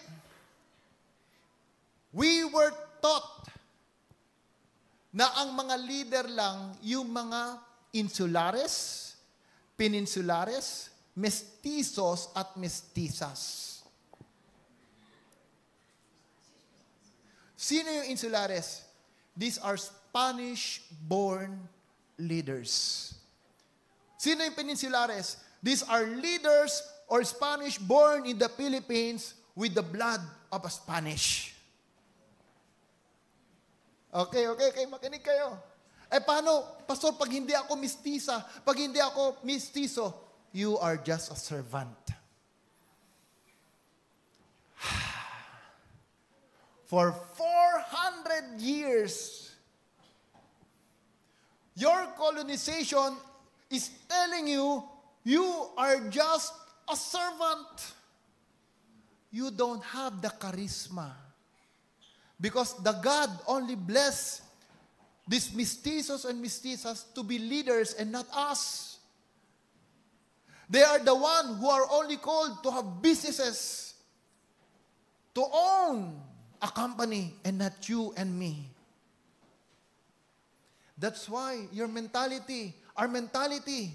we were taught na ang mga leader lang yung mga insulares, peninsulares, mestizos at mestizas. Sino yung insulares? These are Spanish-born leaders. Sino yung peninsulares? These are leaders or Spanish born in the Philippines with the blood of a Spanish. Okay, makinig kayo. Paano, Pastor, pag hindi ako mestiza, pag hindi ako mestizo, you are just a servant. For 400 years, your colonization is telling you, you are just a servant. you don't have the charisma. Because the God only bless these mestizos and mestizas to be leaders and not us. They are the one who are only called to have businesses, to own a company, and not you and me. That's why your mentality, our mentality,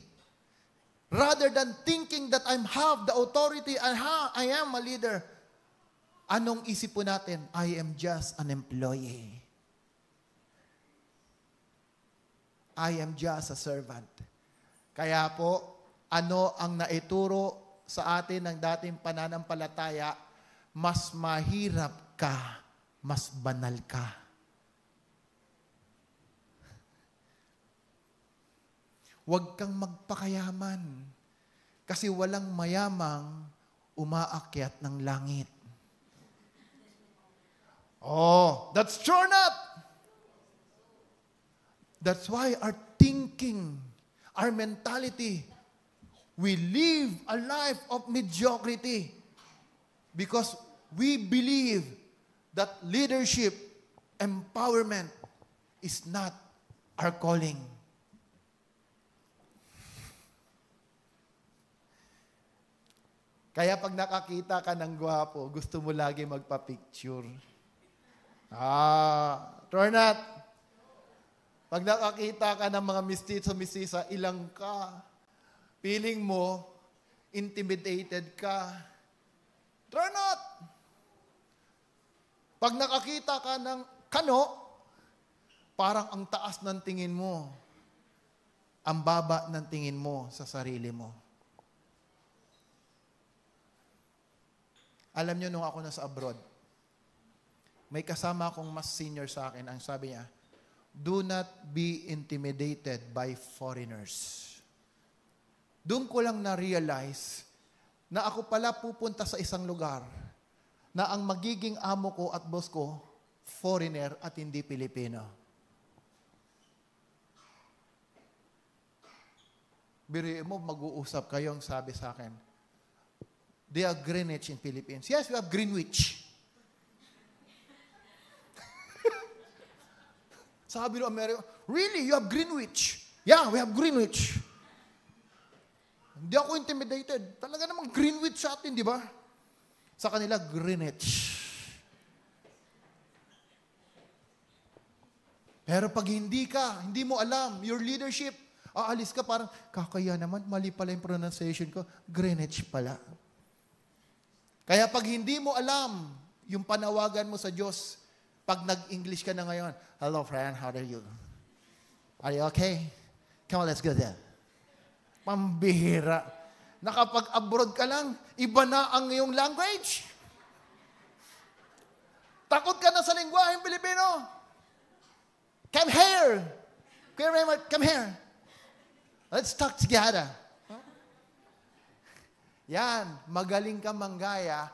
rather than thinking that I have the authority and I am a leader, anong isip po natin? I am just an employee. I am just a servant. Kaya po, ano ang naituro sa atin ng dating pananampalataya, mas mahirap ka, mas banal ka. Huwag kang magpakayaman kasi walang mayamang umaakyat ng langit. Oh, that's true or not? That's why our thinking, our mentality, we live a life of mediocrity because we believe that leadership, empowerment is not our calling. Kaya pag nakakita ka ng gwapo, gusto mo lagi magpa-picture. True or not? Pag nakakita ka ng mga mestizo-mestisa, ilang ka. Feeling mo, intimidated ka. True or not? Pag nakakita ka ng kano, parang ang taas ng tingin mo. Ang baba ng tingin mo sa sarili mo. Alam nyo, nung ako nasa abroad, may kasama akong mas senior sa akin. Ang sabi niya, do not be intimidated by foreigners. Doon ko lang na-realize na ako pala pupunta sa isang lugar na ang magiging amo ko at boss ko, foreigner at hindi Pilipino. Biriin mo, mag-uusap kayong sabi sa akin, they are Greenwich in Philippines. Yes, we have Greenwich. Sabi ng Amerika, really, you have Greenwich? Yeah, we have Greenwich. Hindi ako intimidated. Talaga namang Greenwich sa atin, di ba? Sa kanila, Greenwich. Pero pag hindi mo alam, your leadership, aalis ka parang, kakaya naman, mali pala yung pronunciation ko, Greenwich pala. Kaya pag hindi mo alam yung panawagan mo sa Diyos, pag nag-English ka na ngayon, hello friend, how are you? Are you okay? Come on, let's go there. Pambihira. Nakapag-abroad ka lang, iba na ang iyong language. Takot ka na sa lingwaheng Pilipino. Come here. Kuya Raymond, come here. Let's talk together. Yan, magaling ka manggaya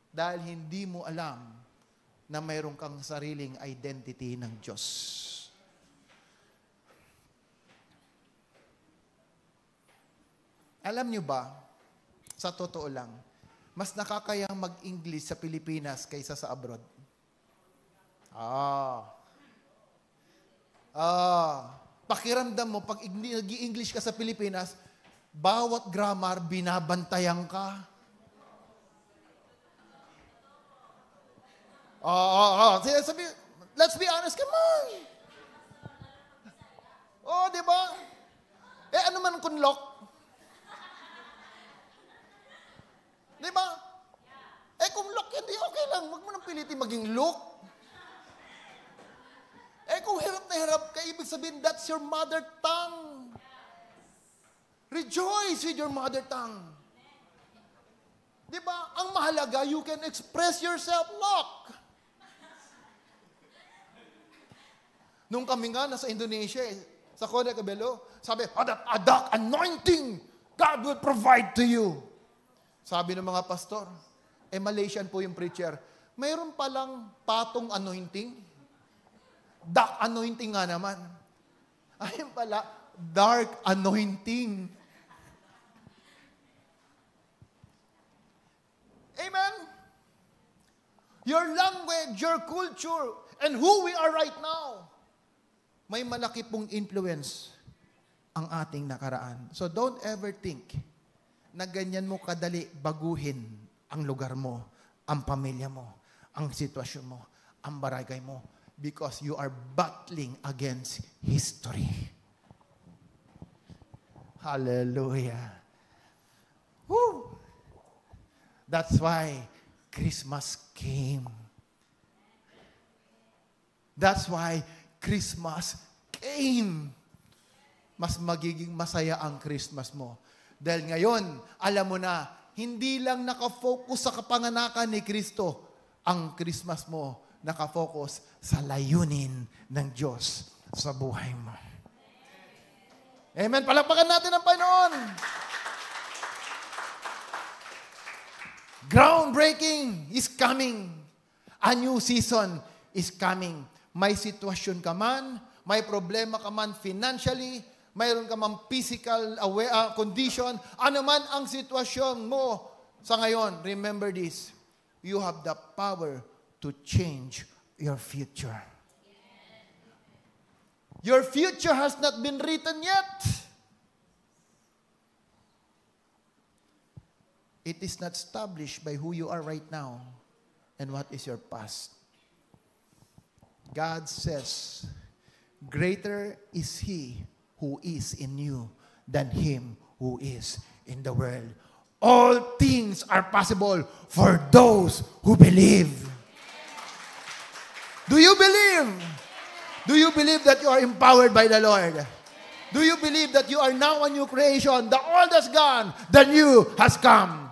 dahil hindi mo alam na mayroon kang sariling identity ng Diyos. Alam niyo ba, sa totoo lang, mas nakakayang mag-English sa Pilipinas kaysa sa abroad? Pakiramdam mo, pag nag-i-English ka sa Pilipinas, bawat grammar, binabantayan ka. Sabi, let's be honest, come on. Di ba? Ano man kung lock? Di ba? Kung lock yan, di okay lang. Huwag mo nang pilitin maging look. Kung hirap na hirap ka, ibig sabihin, that's your mother tongue. Rejoice with your mother tongue. Di ba? Ang mahalaga, you can express yourself, lock. Nung kami nga, nasa Indonesia, sa Costa Cabello, sabi, that anointing, God will provide to you. Sabi ng mga pastor, Malaysian po yung preacher, mayroon palang patong anointing. Duck anointing nga naman. Ayun pala, dark anointing. Amen? your language, your culture, and who we are right now. May malaki pong influence ang ating nakaraan. So don't ever think na ganyan mo kadali baguhin ang lugar mo, ang pamilya mo, ang sitwasyon mo, ang barangay mo, because you are battling against history. Hallelujah. Woo! That's why Christmas came. That's why Christmas came. Mas magiging masaya ang Christmas mo. Dahil ngayon, alam mo na, hindi lang nakafocus sa kapanganakan ni Kristo. Ang Christmas mo, nakafocus sa layunin ng Diyos sa buhay mo. Amen. Palakpakan natin ang Panginoon. Groundbreaking is coming. A new season is coming. May sitwasyon ka man, may problema ka man financially, mayroon ka man physical condition, ano man ang sitwasyon mo sa ngayon, remember this, you have the power to change your future. Your future has not been written yet. It is not established by who you are right now and what is your past. God says, greater is He who is in you than him who is in the world. All things are possible for those who believe. Do you believe? Do you believe that you are empowered by the Lord? Do you believe that you are now a new creation? The old has gone, the new has come.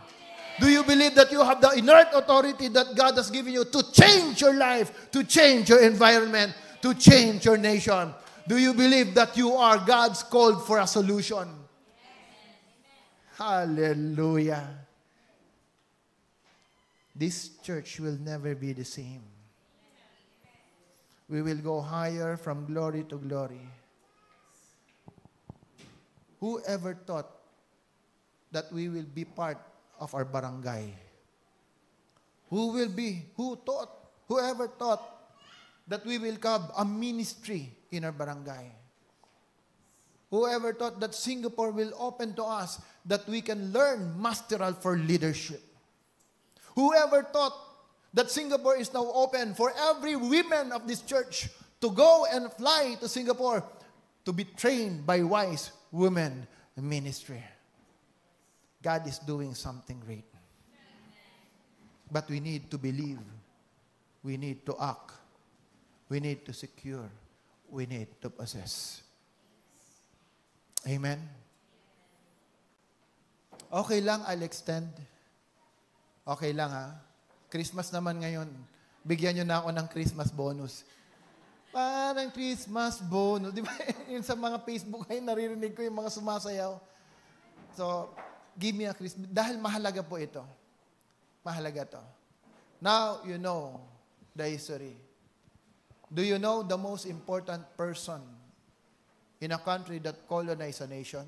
Do you believe that you have the inherent authority that God has given you to change your life, to change your environment, to change your nation? Do you believe that you are God's called for a solution? Hallelujah. This church will never be the same. We will go higher from glory to glory. Whoever thought that we will be part of our barangay? Whoever thought that we will have a ministry in our barangay? Whoever thought that Singapore will open to us that we can learn masteral for leadership? Whoever thought that Singapore is now open for every woman of this church to go and fly to Singapore to be trained by wise women in ministry? God is doing something great. But we need to believe. We need to act. We need to secure. We need to possess. Amen? Okay lang, I'll extend. Okay lang, ha? Christmas naman ngayon. Bigyan nyo na ako ng Christmas bonus. Parang Christmas bonus. Di ba? Yun sa mga Facebook ay naririnig ko yung mga sumasayaw. So, give me a Christmas. Dahil mahalaga po ito. Mahalaga to. Now, you know the history. Do you know the most important person in a country that colonized a nation?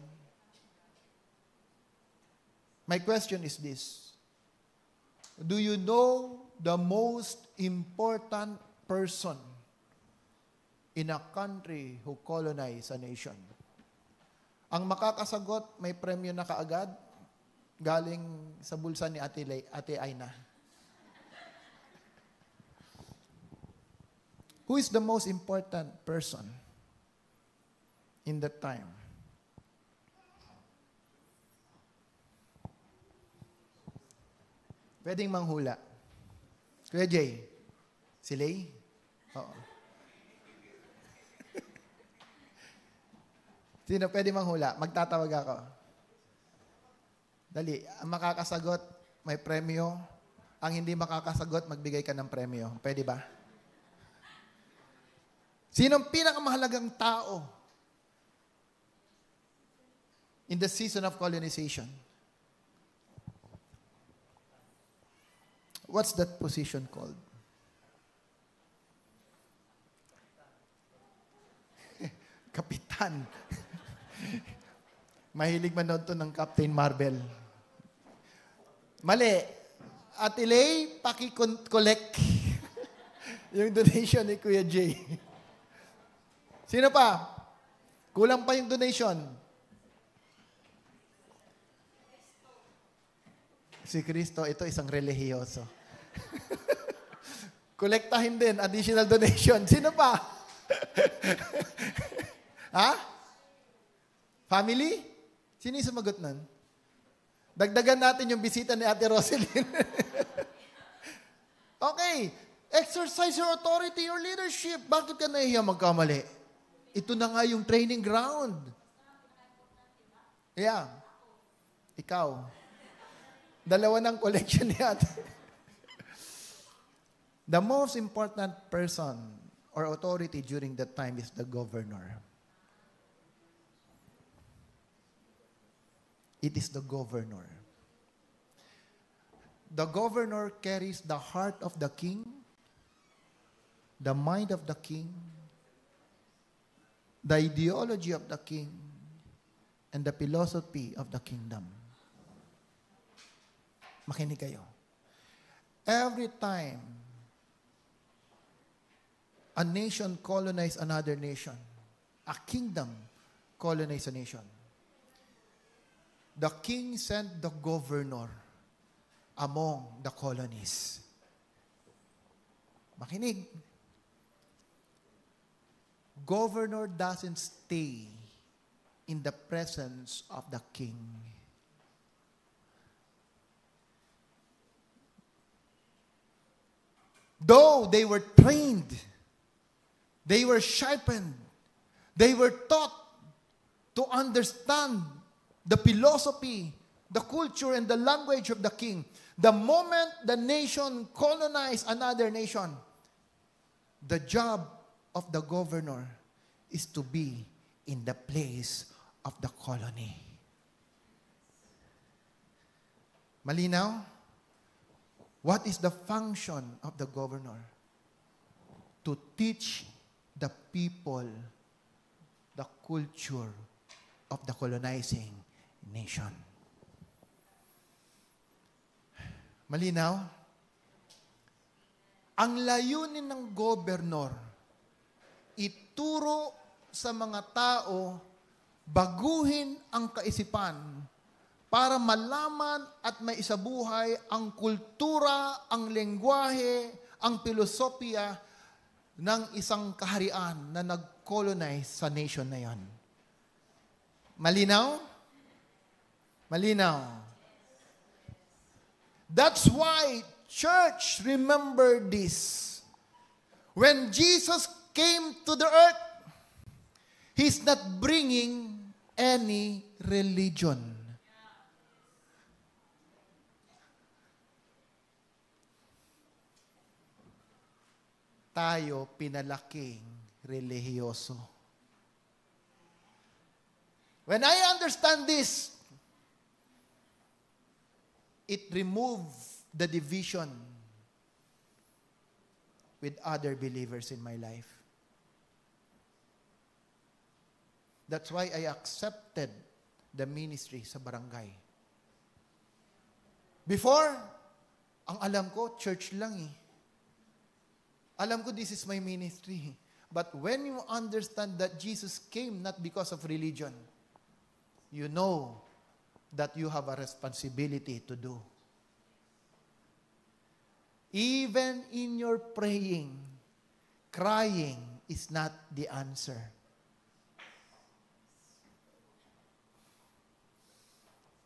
My question is this. Do you know the most important person in a country who colonized a nation? Ang makakasagot, may premyo na kaagad, galing sa bulsa ni Ate Aina. Who is the most important person in that time? Pwedeng manghula. Kuya Jay, si Lay? Oo. Sino pwede manghula? Magtatawag ako. Dali, ang makakasagot, may premyo. Ang hindi makakasagot, magbigay ka ng premyo. Pwede ba? Sinong pinakamahalagang tao in the season of colonization? What's that position called? Kapitan. Mahilig manood to ng Captain Marvel. Mali. Ate Lay, paki-collect. Yung donation ni Kuya Jay. Sino pa? Kulang pa yung donation. Si Kristo, ito isang relihiyoso. Kolektahin din, additional donation. Sino pa? Ha? Family? Sino yung sumagot nun? Dagdagan natin yung bisita ni Ate Roselyn. Okay. Exercise your authority, your leadership. Bakit ka nahihiya magkamali? Ito na nga yung training ground. Yeah. Ikaw. Dalawa ng collection ni Ate. The most important person or authority during that time is the governor. It is the governor. The governor carries the heart of the king, the mind of the king, the ideology of the king, and the philosophy of the kingdom. Makinig kayo. Every time a nation colonized another nation, a kingdom colonized a nation, the king sent the governor among the colonies. Makinig. Governor doesn't stay in the presence of the king. Though they were trained, they were sharpened, they were taught to understand the philosophy, the culture, and the language of the king. The moment the nation colonized another nation, the job of the governor is to be in the place of the colony. Malinaw? What is the function of the governor? To teach the people the culture of the colonizing nation. Malinaw? Ang layunin ng gobernur, ituro sa mga tao, baguhin ang kaisipan para malaman at maisabuhay ang kultura, ang lengguwahe, ang filosofiya ng isang kaharian na nag-colonize sa nation na yon. Malinaw? Malinaw. That's why, church, remember this. When Jesus came to the earth, He's not bringing any religion. Tayo pinalaking relihiyoso. When I understand this, it removes the division with other believers in my life. That's why I accepted the ministry sa barangay. Before, ang alam ko, church lang eh. Alam ko, this is my ministry. But when you understand that Jesus came not because of religion, you know that you have a responsibility to do. Even in your praying, crying is not the answer.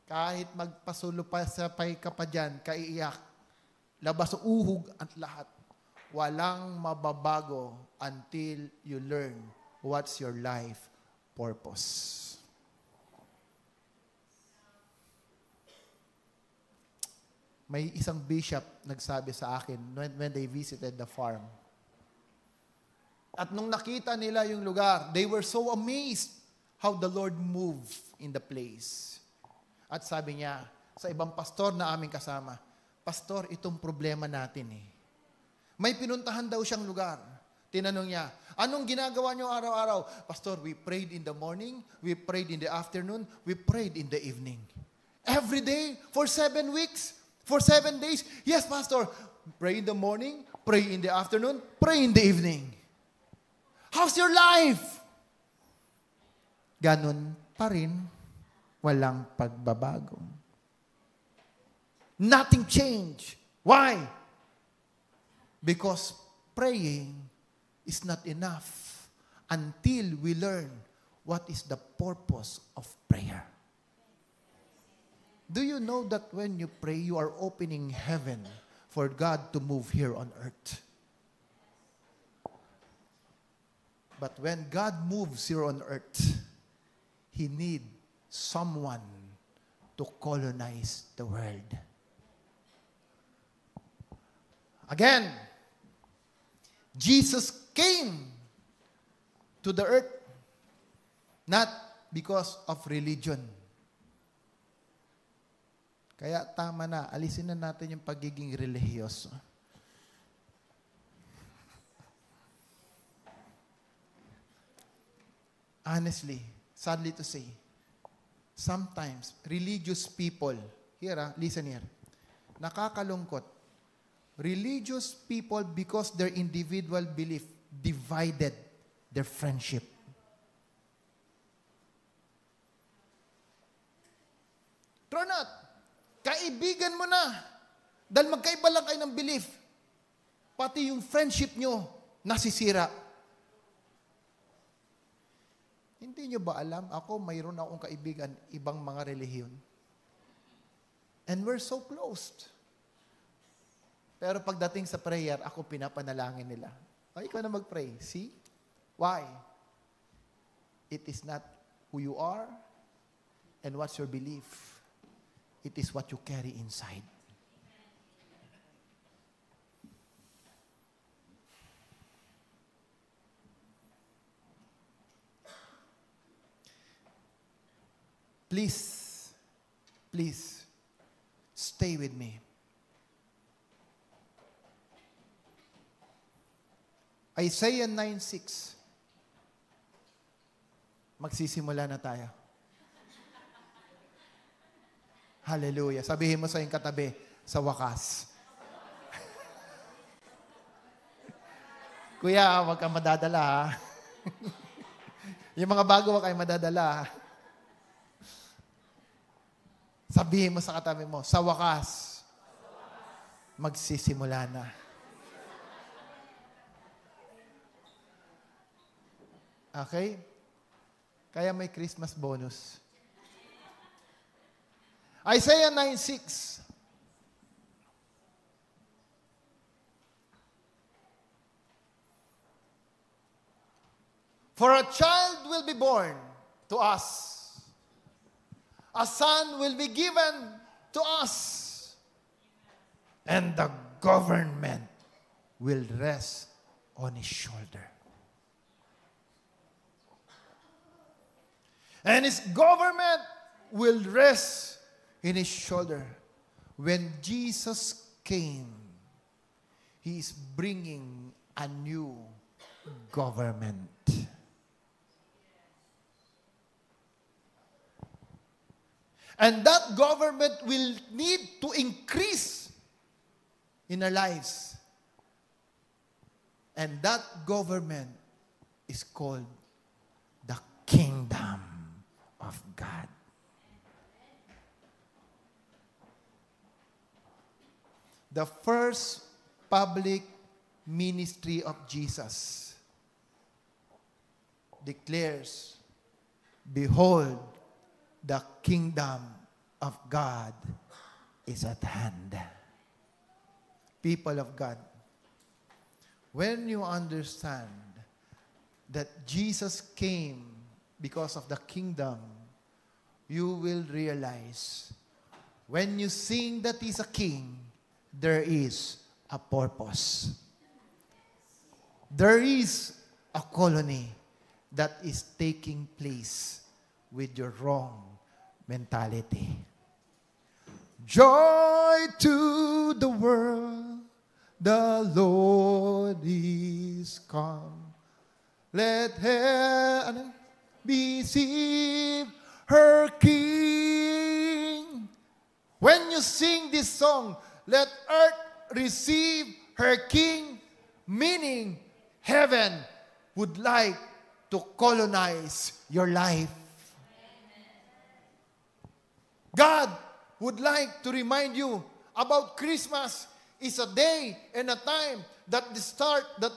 Kahit magpasulupasapay ka pa dyan, kaiiyak, labas uhog at lahat, walang mababago until you learn what's your life purpose. May isang bishop nagsabi sa akin when they visited the farm. At nung nakita nila yung lugar, they were so amazed how the Lord moved in the place. At sabi niya sa ibang pastor na aming kasama, Pastor, itong problema natin eh. May pinuntahan daw siyang lugar. Tinanong niya, anong ginagawa niyo araw-araw? Pastor, we prayed in the morning, we prayed in the afternoon, we prayed in the evening. Every day, for 7 weeks, for 7 days. Yes, Pastor, pray in the morning, Pray in the afternoon, pray in the evening. How's your life? Ganon pa rin, walang pagbabago. Nothing changed. Why? Because praying is not enough until we learn what is the purpose of prayer. Do you know that when you pray, you are opening heaven for God to move here on earth? But when God moves here on earth, He needs someone to colonize the world. Again, Jesus came to the earth not because of religion. Kaya tama na, alisin na natin yung pagiging relihiyoso. Honestly, sadly to say, sometimes religious people, listen here, nakakalungkot, religious people, because their individual belief divided their friendship. True not. Kaibigan mo na. Dahil magkaiba lang kayo ng belief. Pati yung friendship nyo, nasisira. Hindi nyo ba alam, ako mayroon akong kaibigan, ibang mga relihiyon. And we're so close. Pero pagdating sa prayer, ako pinapanalangin nila. O, ikaw na mag-pray. See? Why? It is not who you are and what's your belief. It is what you carry inside. Please, stay with me. Isaiah 9:6. Magsisimula na tayo. Hallelujah. Sabihin mo sa iyong katabi, sa wakas. Kuya, huwag kang madadala, ha? Yung mga bago, huwag kayong madadala, ha? Sabihin mo sa katabi mo, sa wakas, magsisimula na. Okay? Kaya may Christmas bonus. Isaiah 9:6. For a child will be born to us. A son will be given to us. And the government will rest on his shoulder. And his government will rest in his shoulder. When Jesus came, he is bringing a new government. And that government will need to increase in our lives. And that government is called the kingdom of God. The first public ministry of Jesus declares, behold, the kingdom of God is at hand. People of God, when you understand that Jesus came because of the kingdom, you will realize when you sing that He's a king, there is a purpose. There is a colony that is taking place with your wrong mentality. Joy to the world, the Lord is come. Let heaven receive her King. When you sing this song, let earth receive her king, meaning heaven would like to colonize your life. God would like to remind you about Christmas is a day and a time that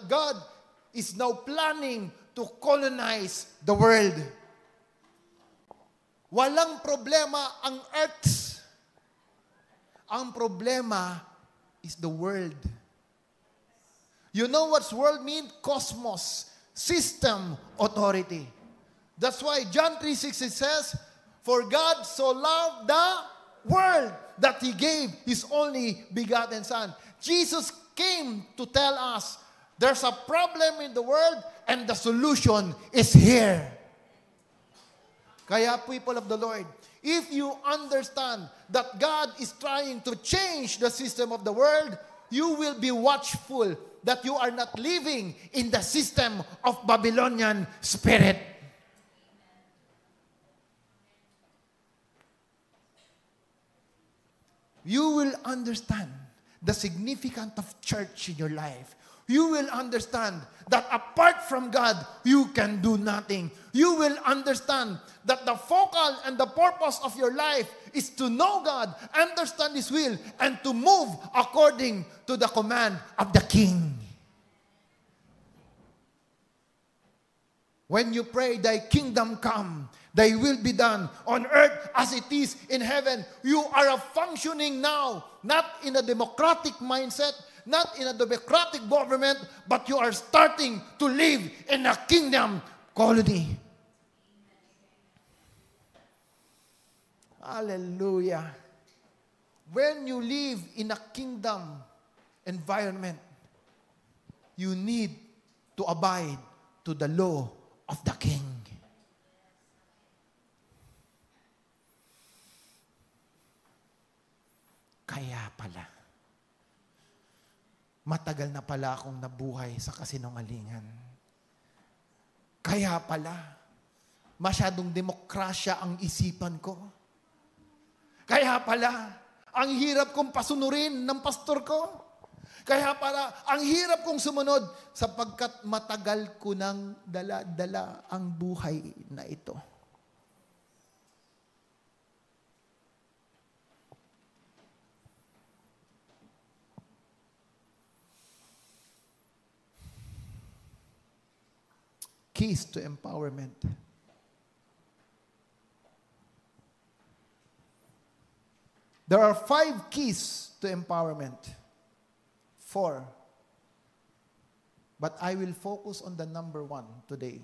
God is now planning to colonize the world. Walang problema ang earth. Ang problema is the world. You know what's world mean? Cosmos, system, authority. That's why John 3:16 says, "For God so loved the world that He gave His only begotten Son." Jesus came to tell us there's a problem in the world and the solution is here. Kaya, people of the Lord, if you understand that God is trying to change the system of the world, you will be watchful that you are not living in the system of Babylonian spirit. You will understand the significance of church in your life. You will understand that apart from God, you can do nothing. You will understand that the focal and the purpose of your life is to know God, understand His will, and to move according to the command of the King. When you pray, "Thy kingdom come, Thy will be done on earth as it is in heaven," you are functioning now, not in a democratic mindset, not in a democratic government, but you are starting to live in a kingdom colony. Hallelujah. When you live in a kingdom environment, you need to abide to the law of the King. Kaya pala, matagal na pala akong nabuhay sa kasinungalingan. Kaya pala, masyadong demokrasya ang isipan ko. Kaya pala, ang hirap kong pasunurin ng pastor ko. Kaya pala, ang hirap kong sumunod sapagkat matagal ko nang dala-dala ang buhay na ito. Keys to empowerment. There are 5 keys to empowerment. 4. But I will focus on the number 1 today.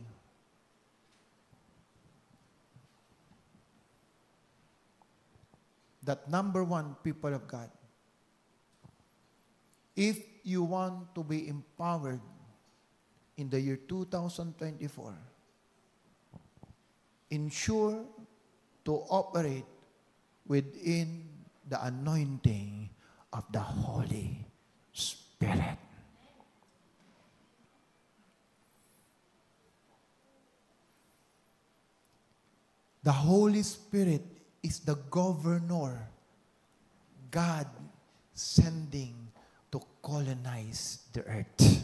That number 1, people of God, if you want to be empowered in the year 2024, ensure to operate within the anointing of the Holy Spirit. The Holy Spirit is the governor God sending to colonize the earth.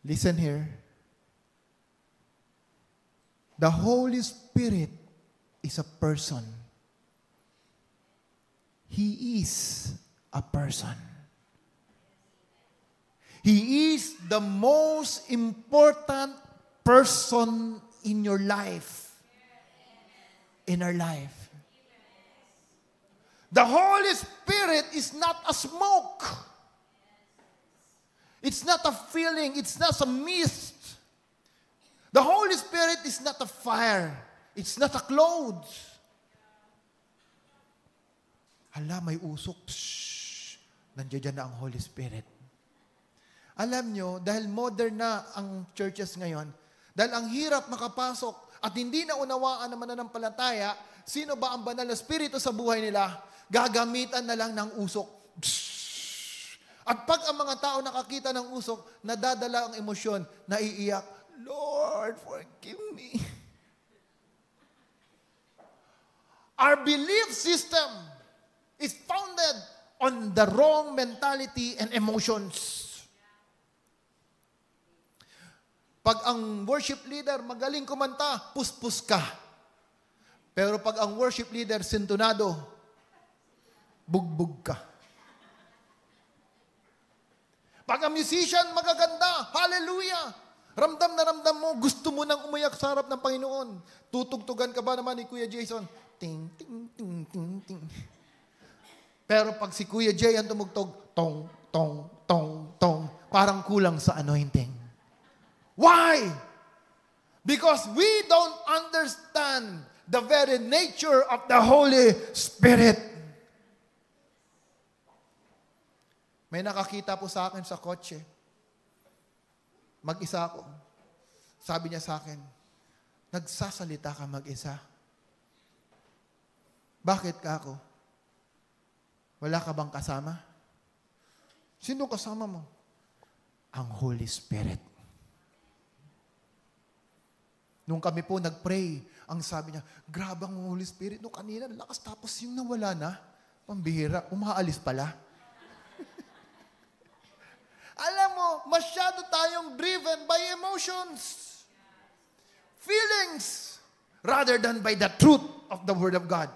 Listen here. The Holy Spirit is a person. He is a person. He is the most important person in your life. In our life. The Holy Spirit is not a smoke. It's not a feeling. It's not a mist. The Holy Spirit is not a fire. It's not a clothes. Hala, may usok. Pshh. Nandiyan na ang Holy Spirit. Alam nyo, dahil modern na ang churches ngayon, dahil ang hirap makapasok at hindi na unawaan ng mananampalataya, sino ba ang banal na Espiritu sa buhay nila, gagamitan na lang ng usok. Pshh. At pag ang mga tao nakakita ng usok, nadadala ang emosyon, naiiyak, "Lord, forgive me." Our belief system is founded on the wrong mentality and emotions. Pag ang worship leader magaling kumanta, puspos ka. Pero pag ang worship leader sintonado, bugbog ka. Pag ang musician magaganda, hallelujah! Ramdam na ramdam mo, gusto mo nang umayak sa harap ng Panginoon. Tutugtugan ka ba naman ni Kuya Jason? Ting, ting, ting, ting, ting. Pero pag si Kuya Jay ang tumugtog, tong, tong, tong, tong, parang kulang sa anointing. Why? Because we don't understand the very nature of the Holy Spirit. May nakakita po sa akin sa kotse. Mag-isa ako. Sabi niya sa akin, nagsasalita ka mag-isa. Bakit ka ako? Wala ka bang kasama? Sino kasama mo? Ang Holy Spirit. Nung kami po nag-pray, ang sabi niya, grabe ang Holy Spirit. Nung kanina, lakas tapos yung nawala na. Pambihira, umaalis pala. Alam mo, masyado tayong driven by emotions, feelings, rather than by the truth of the Word of God.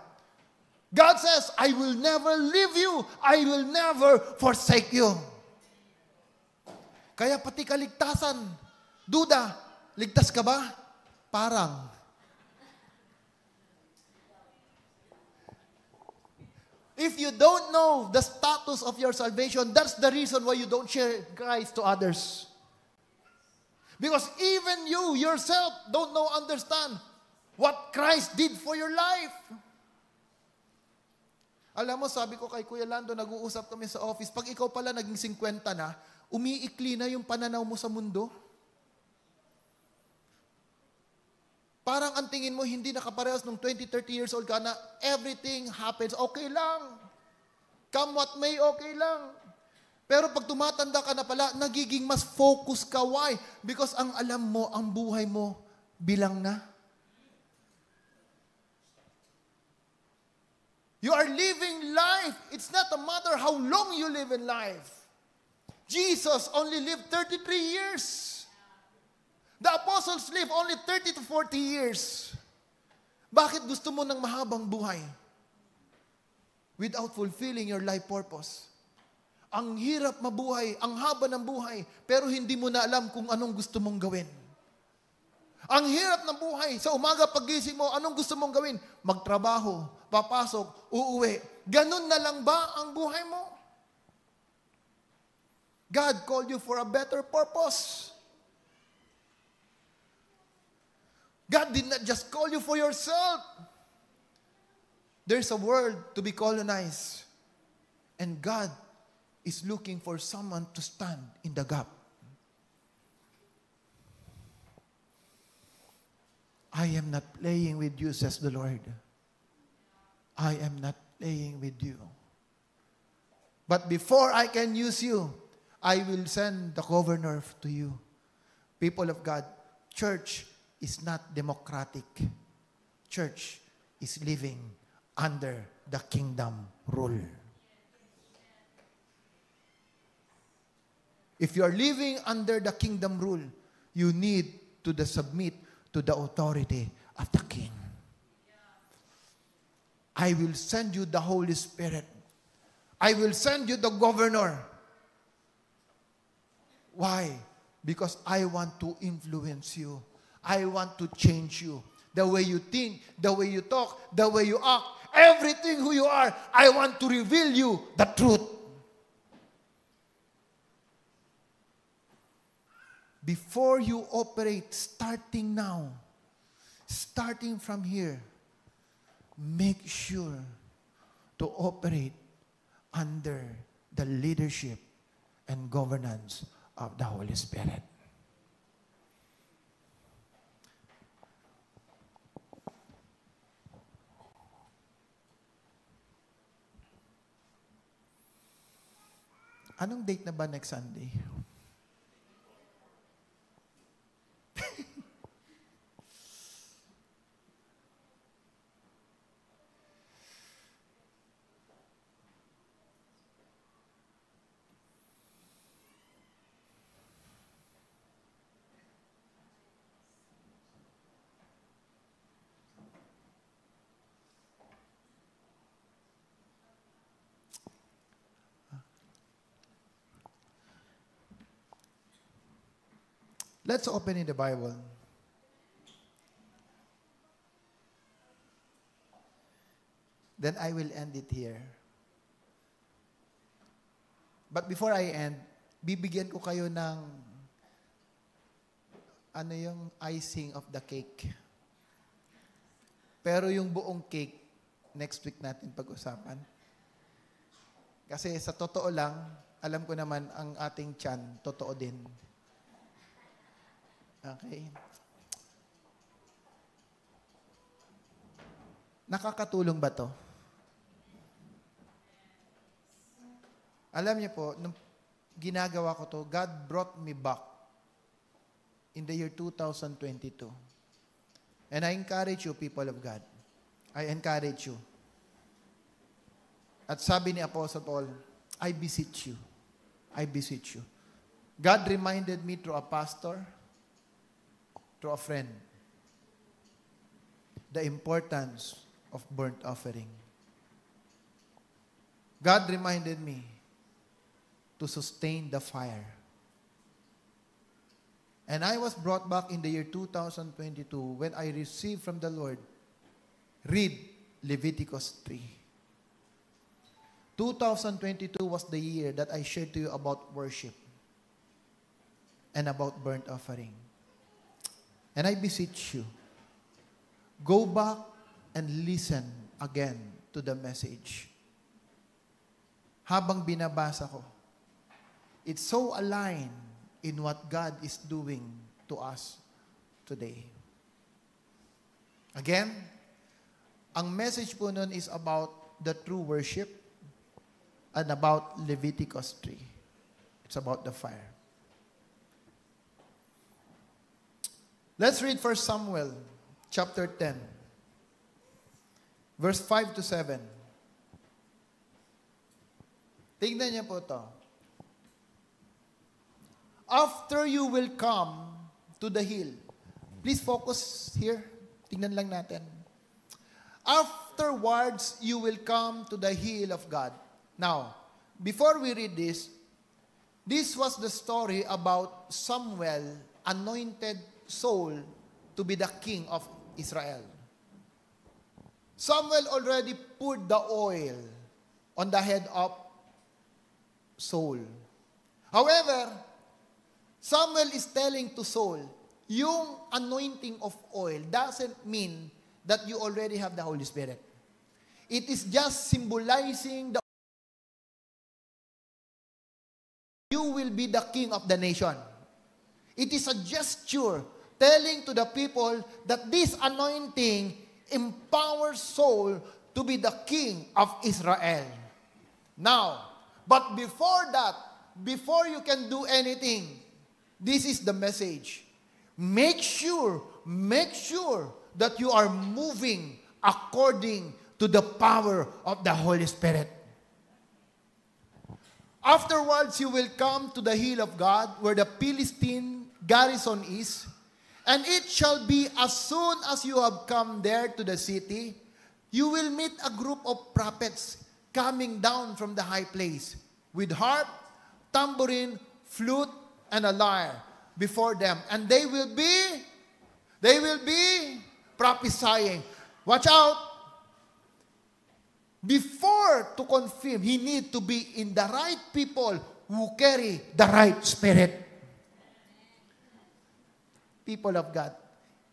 God says, I will never leave you. I will never forsake you. Kaya pati kaligtasan, duda, ligtas ka ba? Parang. If you don't know the status of your salvation, that's the reason why you don't share Christ to others. Because even you yourself don't know, understand what Christ did for your life. Alam mo, sabi ko kay Kuya Lando, nag-uusap kami sa office, pag ikaw pala naging 50 na, umiikli na yung pananaw mo sa mundo. Parang ang tingin mo, hindi nakaparehas nung 20, 30 years old ka na everything happens, okay lang. Come what may, okay lang. Pero pag tumatanda ka na pala, nagiging mas focus ka. Why? Because ang alam mo, ang buhay mo, bilang na. You are living life. It's not a matter how long you live in life. Jesus only lived 33 years. The apostles lived only 30 to 40 years. Bakit gusto mo ng mahabang buhay? Without fulfilling your life purpose. Ang hirap mabuhay, ang haba ng buhay, pero hindi mo na alam kung anong gusto mong gawin. Ang hirap ng buhay, sa umaga paggising mo, anong gusto mong gawin? Magtrabaho, papasok, uuwi. Ganun na lang ba ang buhay mo? God called you for a better purpose. God did not just call you for yourself. There's a world to be colonized. And God is looking for someone to stand in the gap. I am not playing with you, says the Lord. I am not playing with you. But before I can use you, I will send the governor to you. People of God, church is not democratic. Church is living under the kingdom rule. If you are living under the kingdom rule, you need to submit to the authority of the king. I will send you the Holy Spirit. I will send you the governor. Why? Because I want to influence you. I want to change you. The way you think, the way you talk, the way you act, everything who you are, I want to reveal you the truth. Before you operate, starting now, starting from here, make sure to operate under the leadership and governance of the Holy Spirit. Anong date na ba next Sunday? Let's open in the Bible. Then I will end it here. But before I end, bibigyan ko kayo ng yung icing of the cake. Pero yung buong cake, next week natin pag-usapan. Kasi sa totoo lang, alam ko naman ang ating tiyan, totoo din. Okay? Nakakatulong ba to? Alam niyo po, nung ginagawa ko to, God brought me back in the year 2022. And I encourage you, people of God. I encourage you. At sabi ni Apostle Paul, I beseech you. I beseech you. God reminded me through a pastor, through a friend, the importance of burnt offering. God reminded me to sustain the fire. And I was brought back in the year 2022 when I received from the Lord, read Leviticus 3. 2022 was the year that I shared to you about worship and about burnt offering. And I beseech you, go back and listen again to the message. Habang binabasa ko, it's so aligned in what God is doing to us today. Again, ang message po nun is about the true worship and about Leviticus 3. It's about the fire. Let's read 1 Samuel chapter 10, verse 5 to 7. Tingnan niyo po ito. After you will come to the hill. Please focus here. Tingnan lang natin. Afterwards, you will come to the hill of God. Now, before we read this was the story about Samuel anointed Saul to be the king of Israel. Samuel already poured the oil on the head of Saul. However, Samuel is telling to Saul, yung anointing of oil doesn't mean that you already have the Holy Spirit. It is just symbolizing the you will be the king of the nation. It is a gesture telling to the people that this anointing empowers Saul to be the king of Israel. Now, but before that, before you can do anything, this is the message. Make sure that you are moving according to the power of the Holy Spirit. Afterwards, you will come to the hill of God, where the Philistine garrison is, and it shall be as soon as you have come there to the city, you will meet a group of prophets coming down from the high place, with harp, tambourine, flute, and a lyre before them. And they will be prophesying. Watch out! Before to confirm, he need to be in the right people who carry the right spirit. People of God,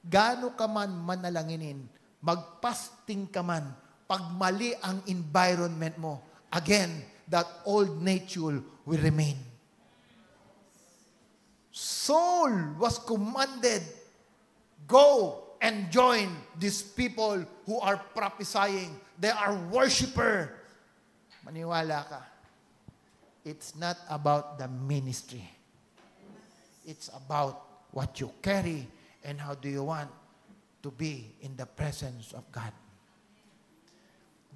gaano ka man manalanginin, magpasting ka man, pag mali ang environment mo, again, that old nature will remain. Saul was commanded, go and join these people who are prophesying. They are worshiper. Maniwala ka. It's not about the ministry. It's about what you carry and how do you want to be in the presence of God.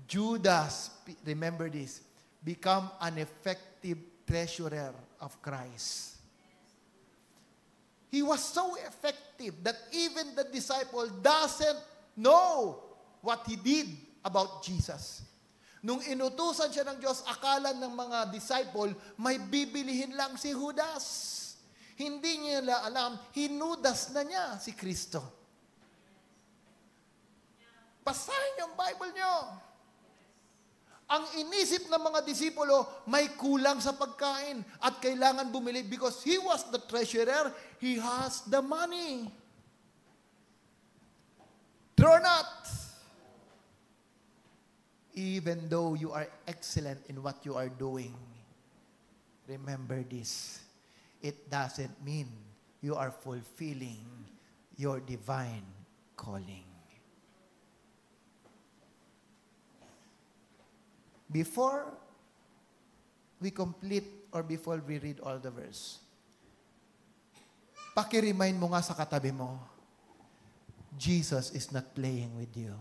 Judas, remember this, become an effective treasurer of Christ. He was so effective that even the disciple doesn't know what he did about Jesus. Nung inutusan siya ng Diyos, akala ng mga disciple, may bibilihin lang si Judas. Hindi nila alam, hinudas na niya si Kristo. Basahin yung Bible niyo. Ang inisip ng mga disipulo, may kulang sa pagkain at kailangan bumili because he was the treasurer, he has the money. True or not? Even though you are excellent in what you are doing, remember this. It doesn't mean you are fulfilling your divine calling. Before we complete or before we read all the verse, paki-remind mo nga sa katabi mo, Jesus is not playing with you.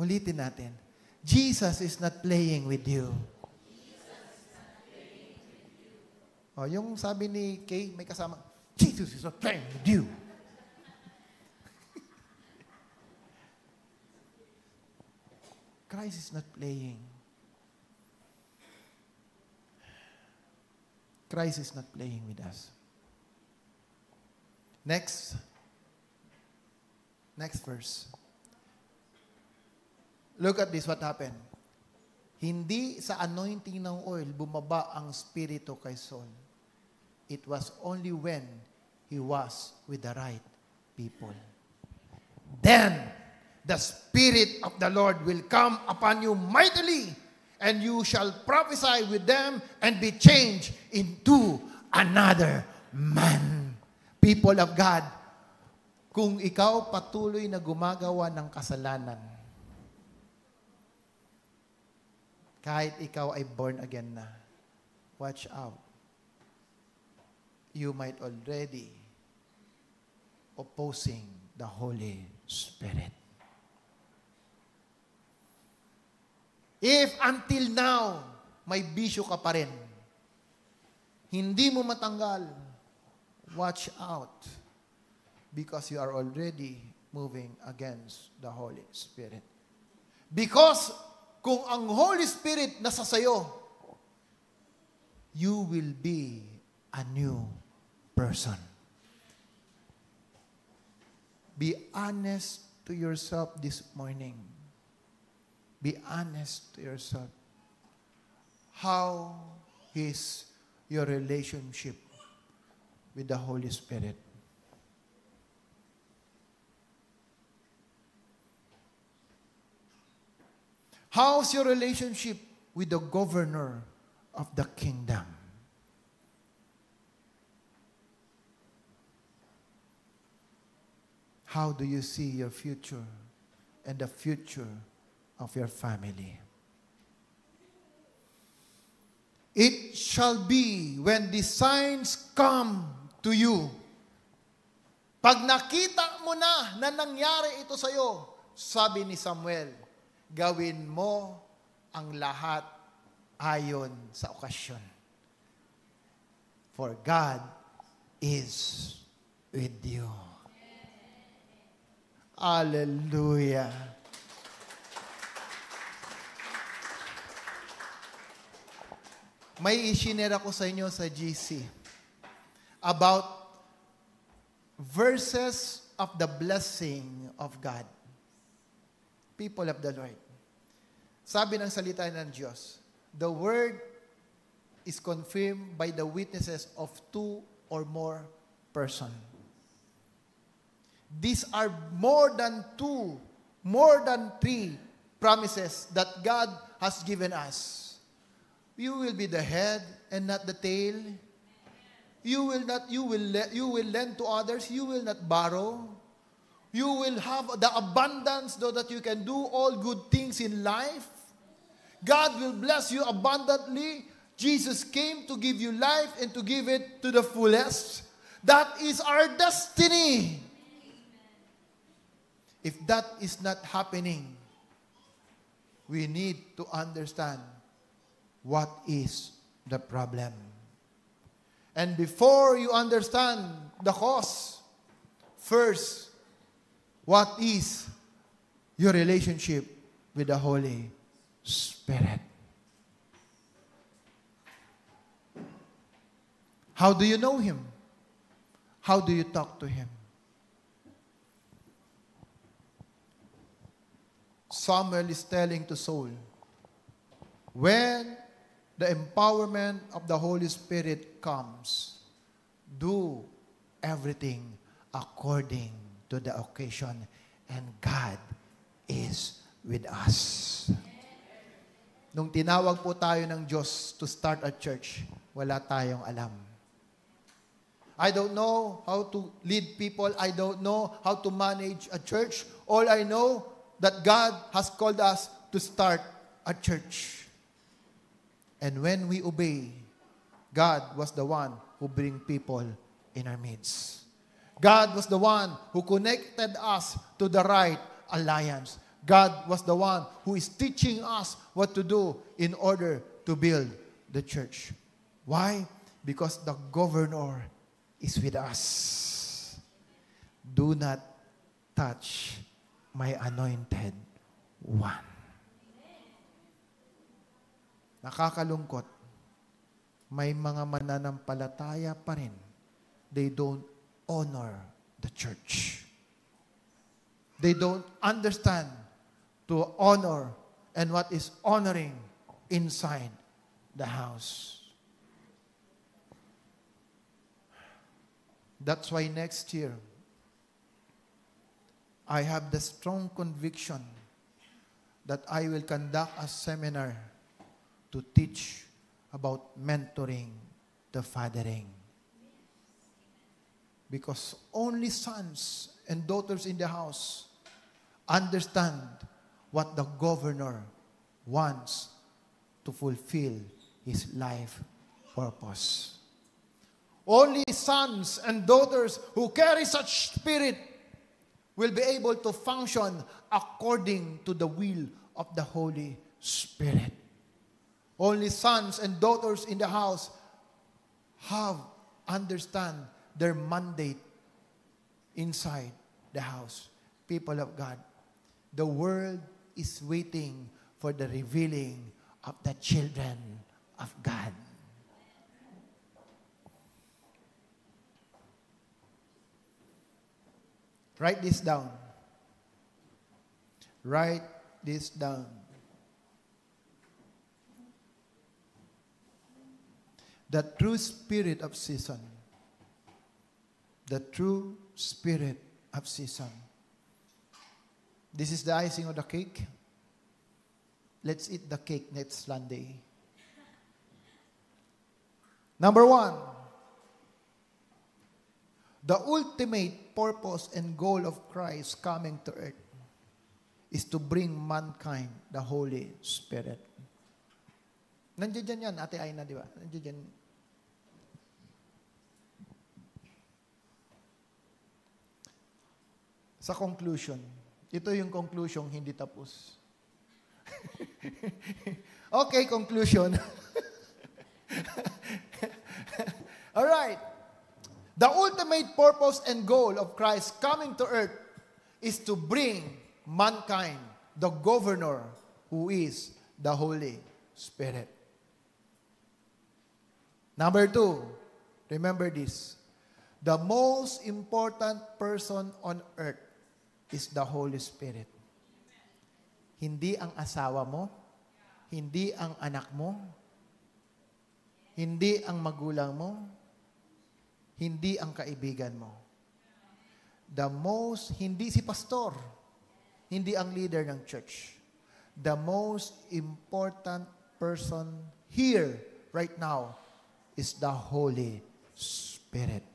Ulitin natin. Jesus is not playing with you. O, yung sabi ni Kay, may kasama, Jesus is not playing with you. Christ is not playing. Christ is not playing with us. Next verse. Look at this, what happened. Hindi sa anointing ng oil bumaba ang spirito kay Saul. It was only when he was with the right people. Then, the Spirit of the Lord will come upon you mightily, and you shall prophesy with them and be changed into another man. People of God, kung ikaw patuloy na gumagawa ng kasalanan, kahit ikaw ay born again na, watch out. You might already opposing the Holy Spirit. If until now, may bisyo ka pa rin, hindi mo matanggal, watch out. Because you are already moving against the Holy Spirit. Because kung ang Holy Spirit nasa sayo, you will be a new person. Be honest to yourself this morning. Be honest to yourself. How is your relationship with the Holy Spirit? How's your relationship with the governor of the kingdom? How do you see your future and the future of your family? It shall be when these signs come to you. Pag nakita mo na nangyari ito sa iyo, sabi ni Samuel, gawin mo ang lahat ayon sa okasyon. For God is with you. Hallelujah. May isinare ako sa inyo sa GC about verses of the blessing of God. People of the Lord. Sabi ng salita ng Diyos, the word is confirmed by the witnesses of 2 or more persons. These are more than 2, more than 3 promises that God has given us. You will be the head and not the tail. You will lend to others. You will not borrow. You will have the abundance so that you can do all good things in life. God will bless you abundantly. Jesus came to give you life and to give it to the fullest. That is our destiny. If that is not happening, we need to understand what is the problem. And before you understand the cause, first, what is your relationship with the Holy Spirit? How do you know Him? How do you talk to Him? Samuel is telling to Saul, when the empowerment of the Holy Spirit comes, do everything according to the occasion, and God is with us. Nung tinawag po tayo ng Diyos to start a church, wala tayong alam. I don't know how to lead people. I don't know how to manage a church. All I know that God has called us to start a church. And when we obey, God was the one who bring people in our midst. God was the one who connected us to the right alliance. God was the one who is teaching us what to do in order to build the church. Why? Because the governor is with us. Do not touch my anointed one. Nakakalungkot. May mga mananampalataya pa rin. They don't honor the church. They don't understand to honor and what is honoring inside the house. That's why next year, I have the strong conviction that I will conduct a seminar to teach about mentoring the fathering. Because only sons and daughters in the house understand what the governor wants to fulfill his life purpose. Only sons and daughters who carry such spirit will be able to function according to the will of the Holy Spirit. Only sons and daughters in the house understand their mandate inside the house. People of God, the world is waiting for the revealing of the children of God. Write this down. Write this down. The true spirit of season. The true spirit of season. This is the icing of the cake. Let's eat the cake next Sunday. Number 1. The ultimate purpose and goal of Christ coming to earth is to bring mankind the Holy Spirit. Nandiyan dyan yan, Ate Aina, di ba? Nandiyan dyan. Sa conclusion, ito yung conclusion, hindi tapos. Okay, conclusion. All right. The ultimate purpose and goal of Christ coming to earth is to bring mankind the governor who is the Holy Spirit. Number 2, remember this. The most important person on earth is the Holy Spirit. Hindi ang asawa mo, hindi ang anak mo, hindi ang magulang mo, hindi ang kaibigan mo. Hindi si pastor, hindi ang leader ng church. The most important person here, right now, is the Holy Spirit.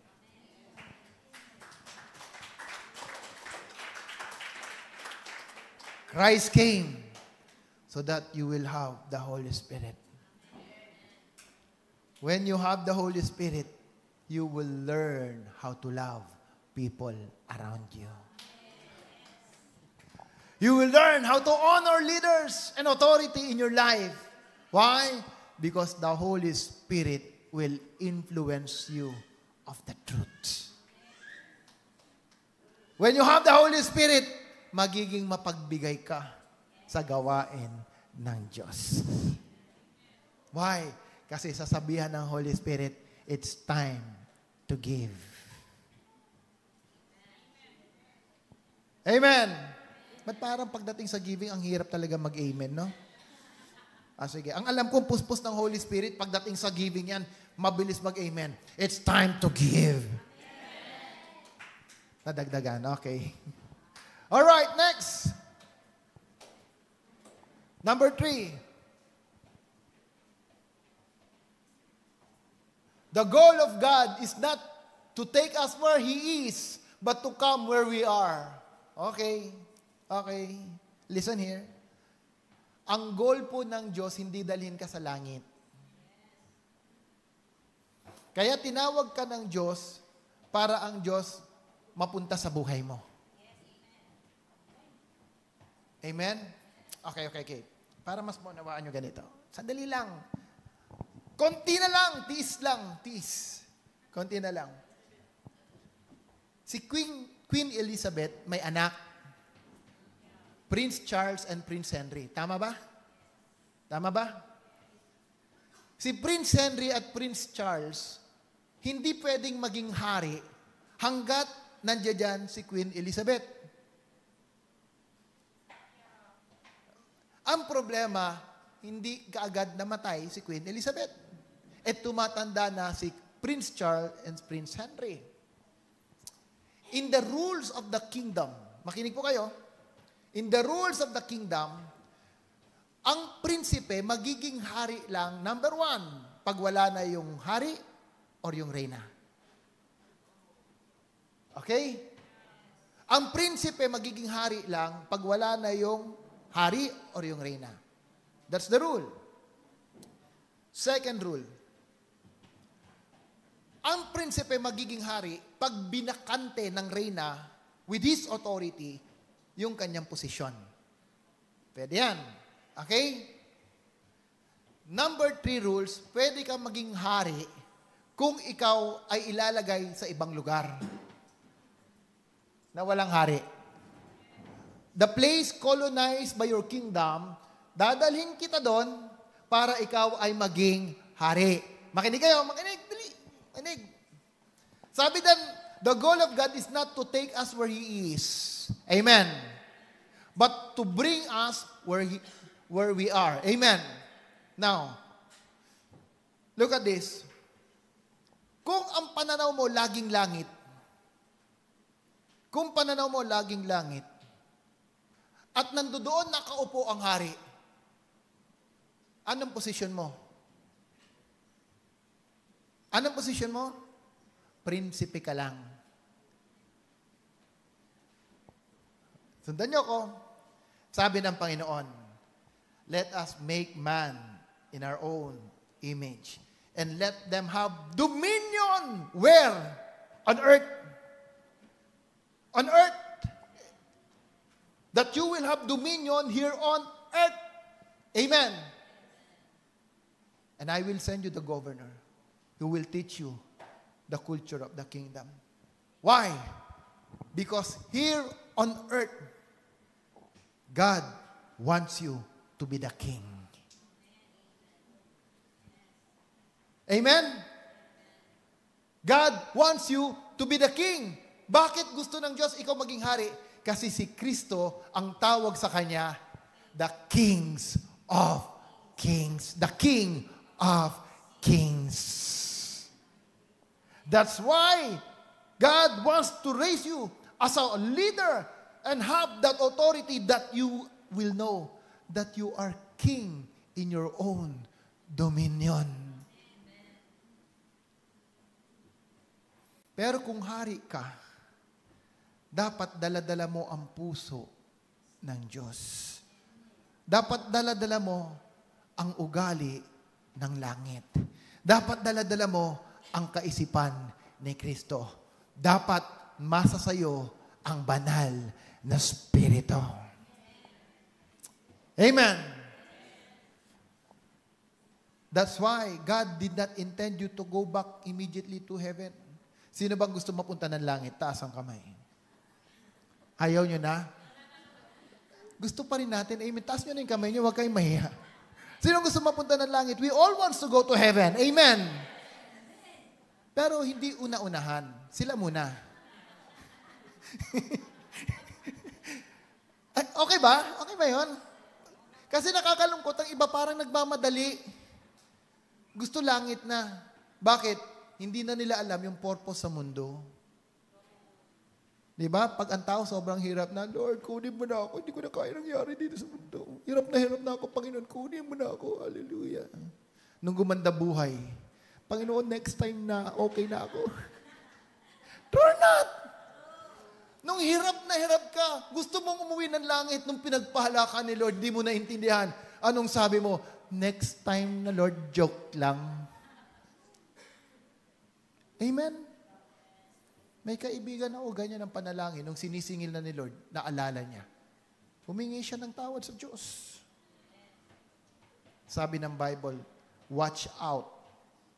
Christ came so that you will have the Holy Spirit. When you have the Holy Spirit, you will learn how to love people around you. You will learn how to honor leaders and authority in your life. Why? Because the Holy Spirit will influence you of the truth. When you have the Holy Spirit, magiging mapagbigay ka sa gawain ng Diyos. Why? Kasi sasabihan ng Holy Spirit, It's time to give. Amen. Ba't parang pagdating sa giving, ang hirap talaga mag-amen, no? Sige. Ang alam kong puspos ng Holy Spirit, pagdating sa giving yan, mabilis mag-amen. It's time to give. Nadagdagan, okay. Alright, next. Number 3. The goal of God is not to take us where He is, but to come where we are. Okay. Okay. Listen here. Ang goal po ng Diyos, hindi dalhin ka sa langit. Kaya tinawag ka ng Diyos para ang Diyos mapunta sa buhay mo. Amen? Okay. Para mas maunawaan nyo ganito. Sandali lang. Konti na lang. Tiis lang. Tiis. Konti na lang. Si Queen Elizabeth may anak. Prince Charles and Prince Henry. Tama ba? Tama ba? Si Prince Henry at Prince Charles, hindi pwedeng maging hari hanggat nandiyan dyan si Queen Elizabeth. Ang problema, hindi kaagad namatay si Queen Elizabeth. At tumatanda na si Prince Charles and Prince Henry. In the rules of the kingdom, makinig po kayo, in the rules of the kingdom, ang prinsipe magiging hari lang, number 1, pag wala na yung hari or yung reyna. Okay? Ang prinsipe magiging hari lang pag wala na yung hari or yung reyna. That's the rule. Second rule. Ang prinsipe magiging hari pag binakante ng reyna with his authority yung kanyang posisyon. Pwede yan. Okay? Number 3 rules, pwede kang maging hari kung ikaw ay ilalagay sa ibang lugar na walang hari. The place colonized by your kingdom, dadalhin kita doon para ikaw ay maging hari. Makinig kayo, makinig, dali. Makinig. Sabi dan, the goal of God is not to take us where He is. Amen. But to bring us where we are. Amen. Now, look at this. Kung ang pananaw mo laging langit, at nandoon nakaupo ang hari, anong posisyon mo? Anong posisyon mo? Prinsipe ka lang. Sundan niyo ko. Sabi ng Panginoon, let us make man in our own image and let them have dominion. Where? On earth. On earth. That you will have dominion here on earth. Amen. And I will send you the governor who will teach you the culture of the kingdom. Why? Because here on earth, God wants you to be the king. Amen? God wants you to be the king. Bakit gusto ng Diyos ikaw maging hari? Kasi si Kristo ang tawag sa Kanya, the kings of kings. The King of kings. That's why God wants to raise you as a leader and have that authority that you will know that you are king in your own dominion. Pero kung hari ka, dapat dala-dala mo ang puso ng Diyos. Dapat dala-dala mo ang ugali ng langit. Dapat dala-dala mo ang kaisipan ni Kristo. Dapat masa sayo ang banal na Espiritu. Amen. That's why God did not intend you to go back immediately to heaven. Sino bang gusto mapunta ng langit? Taas ang kamay. Ayaw nyo na? Gusto pa rin natin. Amen. Taas nyo na yung kamay nyo. Huwag kayong mahiya. Sino gusto mapunta ng langit? We all want to go to heaven. Amen. Pero hindi una-unahan. Sila muna. Okay ba? Okay ba yun? Kasi nakakalungkot, ang iba parang nagmamadali. Gusto langit na. Bakit? Hindi na nila alam yung purpose sa mundo. Diba? Pag ang tao sobrang hirap na, Lord, kunin mo na ako. Hindi ko na kaya nangyari dito sa mundo. Hirap na ako, Panginoon. Kunin mo na ako. Hallelujah. Nung gumanda buhay, Panginoon, next time na, okay na ako. Turn not! Nung hirap na hirap ka, gusto mong umuwi ng langit, nung pinagpahala ka ni Lord, di mo naintindihan. Anong sabi mo? Next time na, Lord, joke lang. Amen? May kaibigan ako, ganyan ang panalangin, nung sinisingil na ni Lord, naalala niya. Humingi siya ng tawad sa Diyos. Sabi ng Bible, watch out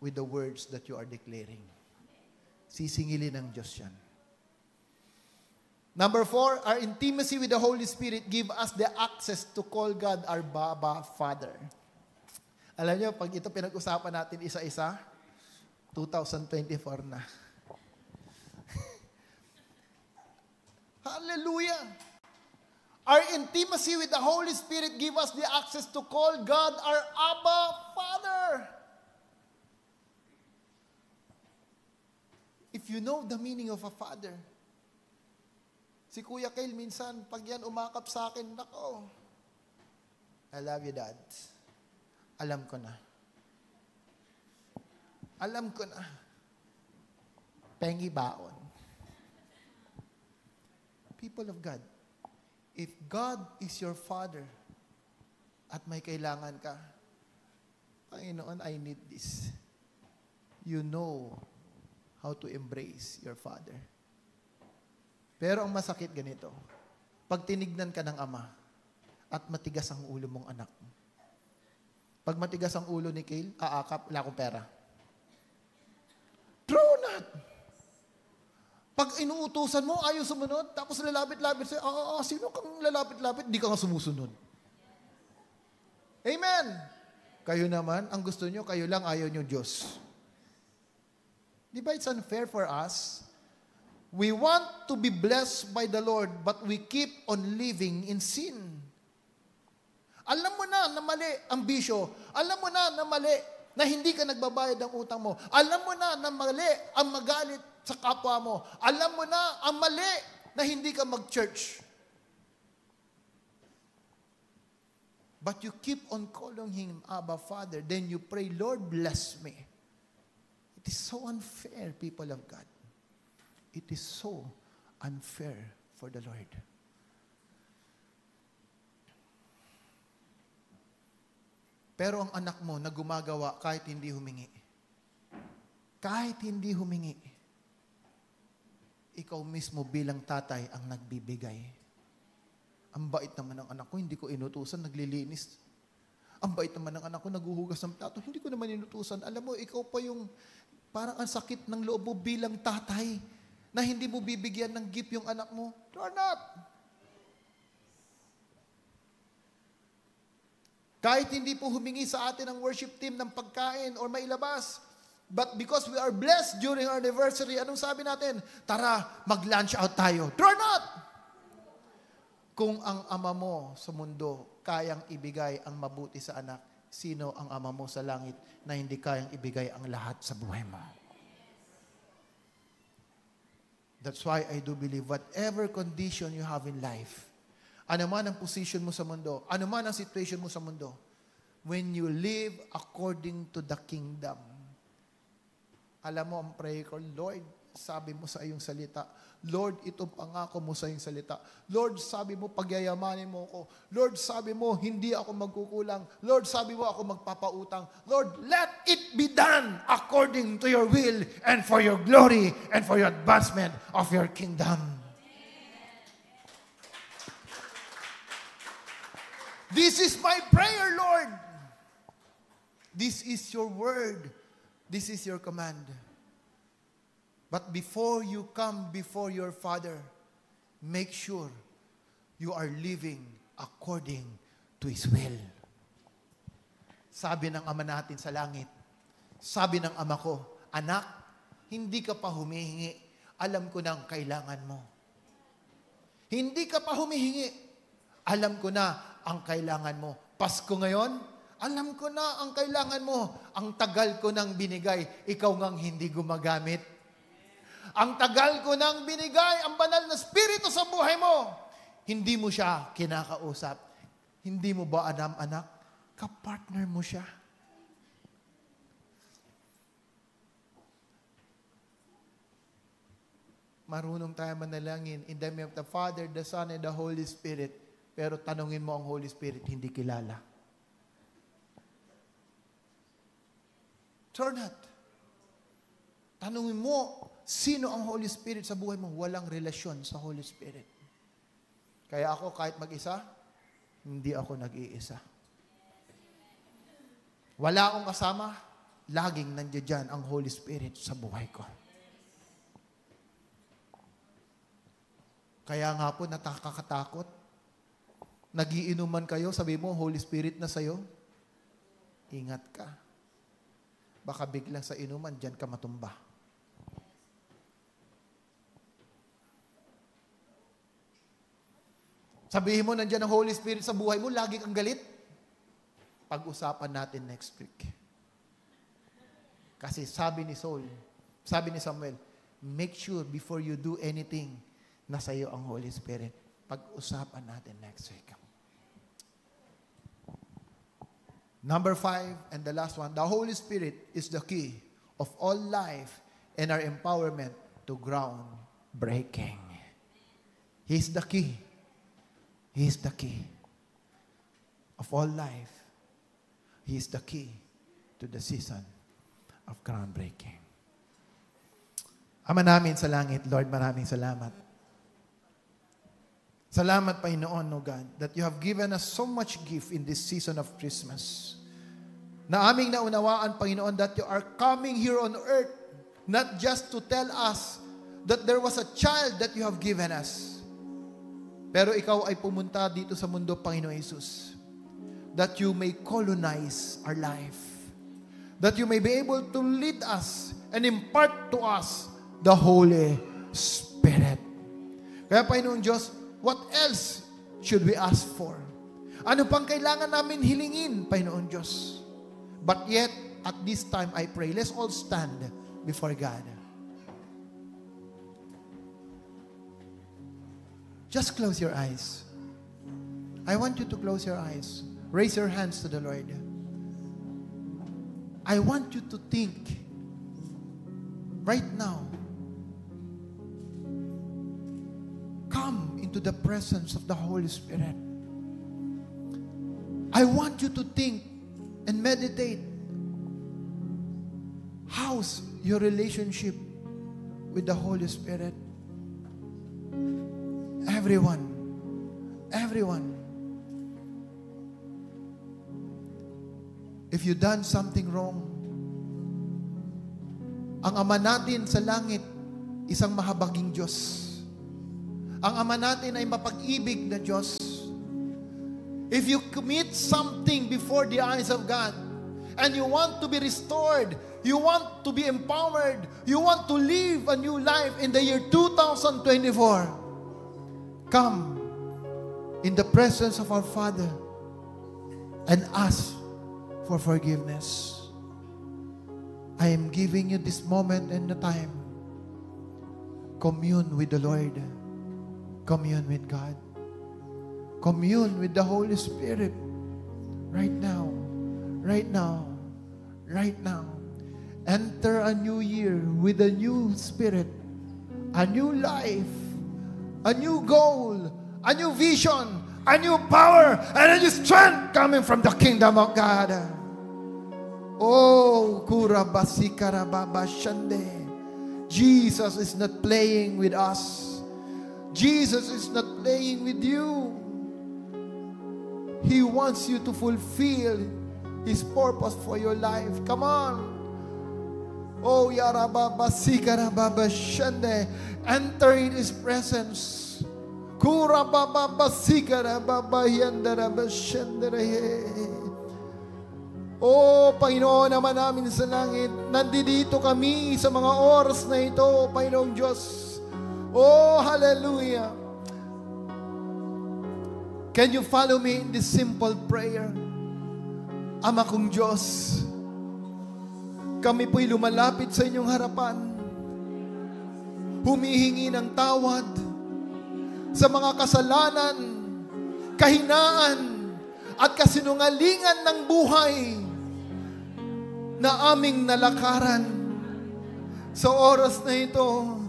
with the words that you are declaring. Sisingilin ng Diyos yan. Number 4, our intimacy with the Holy Spirit give us the access to call God our Baba Father. Alam niyo, pag ito pinag-usapan natin isa-isa, 2024 na. Hallelujah! Our intimacy with the Holy Spirit give us the access to call God our Abba Father. If you know the meaning of a father, si Kuya Kyle minsan, pag yan umakap sa akin, nako, I love you, Dad. Alam ko na. Alam ko na. Pengi baon. People of God, if God is your Father at may kailangan ka, Panginoon, I need this. You know how to embrace your Father. Pero ang masakit ganito, pag tinignan ka ng Ama at matigas ang ulo mong anak. Pag matigas ang ulo ni Kale, aakap, wala akong pera. True not. Pag inuutusan mo, ayaw sumunod, tapos lalapit-lapit sa'yo, sino kang lalapit-lapit? Di ka nga sumusunod. Amen. Kayo naman, ang gusto nyo, kayo lang, ayaw nyo Diyos. Di ba it's unfair for us? We want to be blessed by the Lord, but we keep on living in sin. Alam mo na mali ang bisyo. Alam mo na mali na hindi ka nagbabayad ng utang mo. Alam mo na mali ang magalit sa kapwa mo. Alam mo na ang mali na hindi ka mag-church. But you keep on calling Him Abba Father. Then you pray, Lord, bless me. It is so unfair, people of God. It is so unfair for the Lord. Pero ang anak mo na gumagawa kahit hindi humingi. Kahit hindi humingi. Ikaw mismo bilang tatay ang nagbibigay. Ang bait naman ng anak ko, hindi ko inutusan, naglilinis. Ang bait naman ng anak ko, naguhugas ng plato, hindi ko naman inutusan. Alam mo, ikaw pa yung parang ang sakit ng loob mo bilang tatay na hindi mo bibigyan ng gift yung anak mo. Or not. Kahit hindi po humingi sa atin ng worship team ng pagkain or mailabas, but because we are blessed during our anniversary, anong sabi natin? Tara, mag-lunch out tayo. Or not. Kung ang ama mo sa mundo kayang ibigay ang mabuti sa anak, sino ang ama mo sa langit na hindi kayang ibigay ang lahat sa buhay mo? That's why I do believe whatever condition you have in life, ano man ang position mo sa mundo, ano man ang situation mo sa mundo, when you live according to the kingdom, alam mo ang prayer ko, Lord, sabi mo sa iyong salita, Lord, ito pangako mo sa iyong salita. Lord, sabi mo, pagyayamanin mo ako. Lord, sabi mo, hindi ako magkukulang. Lord, sabi mo, ako magpapautang. Lord, let it be done according to your will and for your glory and for your advancement of your kingdom. This is my prayer, Lord. This is your word. This is your command. But before you come before your Father, make sure you are living according to His will. Sabi ng Ama natin sa langit, sabi ng Ama ko, anak, hindi ka pa humihingi, alam ko na ang kailangan mo. Hindi ka pa humihingi, alam ko na ang kailangan mo. Pasko ngayon, alam ko na ang kailangan mo. Ang tagal ko nang binigay, ikaw ngang hindi gumagamit. Ang tagal ko nang binigay ang banal na Espiritu sa buhay mo. Hindi mo siya kinakausap. Hindi mo ba anak? Kapartner mo siya. Marunong tayo manalangin in the name of the Father, the Son, and the Holy Spirit. Pero tanungin mo ang Holy Spirit, hindi kilala. Sure not. Tanungin mo, sino ang Holy Spirit sa buhay mo? Walang relasyon sa Holy Spirit. Kaya ako, kahit mag-isa, hindi ako nag-iisa. Wala akong kasama, laging nandiyan ang Holy Spirit sa buhay ko. Kaya nga po, nakakatakot. Nagiinuman kayo, sabi mo, Holy Spirit na sa'yo. Ingat ka. Baka biglang sa inuman, dyan ka matumba. Sabihin mo, nandiyan ang Holy Spirit sa buhay mo, lagi kang galit. Pag-usapan natin next week. Kasi sabi ni Samuel, make sure before you do anything, nasa iyo ang Holy Spirit. Pag-usapan natin next week. Number 5, and the last one, the Holy Spirit is the key of all life and our empowerment to ground breaking. He's the key. He's the key of all life. He's the key to the season of groundbreaking. Ama namin sa langit, Lord, maraming salamat. Salamat, Panginoon, O God, that you have given us so much gift in this season of Christmas. Na aming naunawaan, Panginoon, that you are coming here on earth, not just to tell us that there was a child that you have given us. Pero ikaw ay pumunta dito sa mundo, Panginoon Jesus, that you may colonize our life. That you may be able to lead us and impart to us the Holy Spirit. Kaya, Panginoon Diyos, what else should we ask for? Ano pang kailangan namin hilingin, Panginoon Diyos? But yet, at this time, I pray, let's all stand before God. Just close your eyes. I want you to close your eyes. Raise your hands to the Lord. I want you to think right now. Come into the presence of the Holy Spirit. I want you to think and meditate. How's your relationship with the Holy Spirit? Everyone. If you done something wrong, ang Ama natin sa langit, isang mahabaging Diyos. Ang Ama natin ay mapag-ibig na Diyos. If you commit something before the eyes of God, and you want to be restored, you want to be empowered, you want to live a new life in the year 2024, come in the presence of our Father and ask for forgiveness. I am giving you this moment and the time. Commune with the Lord. Commune with God. Commune with the Holy Spirit. Right now. Right now. Right now. Enter a new year with a new spirit. A new life. A new goal. A new vision. A new power. And a new strength coming from the kingdom of God. Oh, Kurabasikarababashande. Jesus is not playing with us. Jesus is not playing with you. He wants you to fulfill His purpose for your life. Come on. Oh, Yarababasikarababashande. Enter in His presence. Kurababasikarababayandarabashande. Oh, Panginoon naman namin sa langit, nandito kami sa mga oras na ito, Panginoong Diyos. Oh, hallelujah. Can you follow me in this simple prayer? Ama kong Diyos, kami po'y lumalapit sa inyong harapan, humihingi ng tawad sa mga kasalanan, kahinaan, at kasinungalingan ng buhay na aming nalakaran. Sa oras na ito,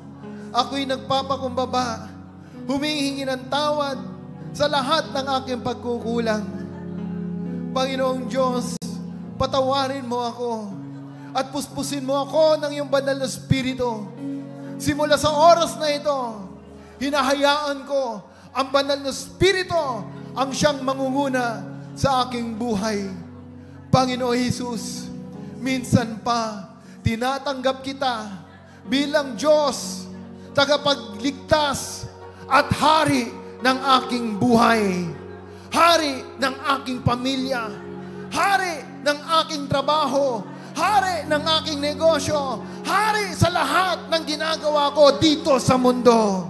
ako'y nagpapakumbaba, humihingi ng tawad sa lahat ng aking pagkukulang. Panginoong Diyos, patawarin mo ako at puspusin mo ako ng iyong banal na Espiritu. Simula sa oras na ito, hinahayaan ko ang banal na Espiritu ang siyang mangunguna sa aking buhay. Panginoon Jesus, minsan pa tinatanggap kita bilang Diyos, tagapagligtas at hari ng aking buhay, hari ng aking pamilya, hari ng aking trabaho, hari ng aking negosyo, hari sa lahat ng ginagawa ko dito sa mundo.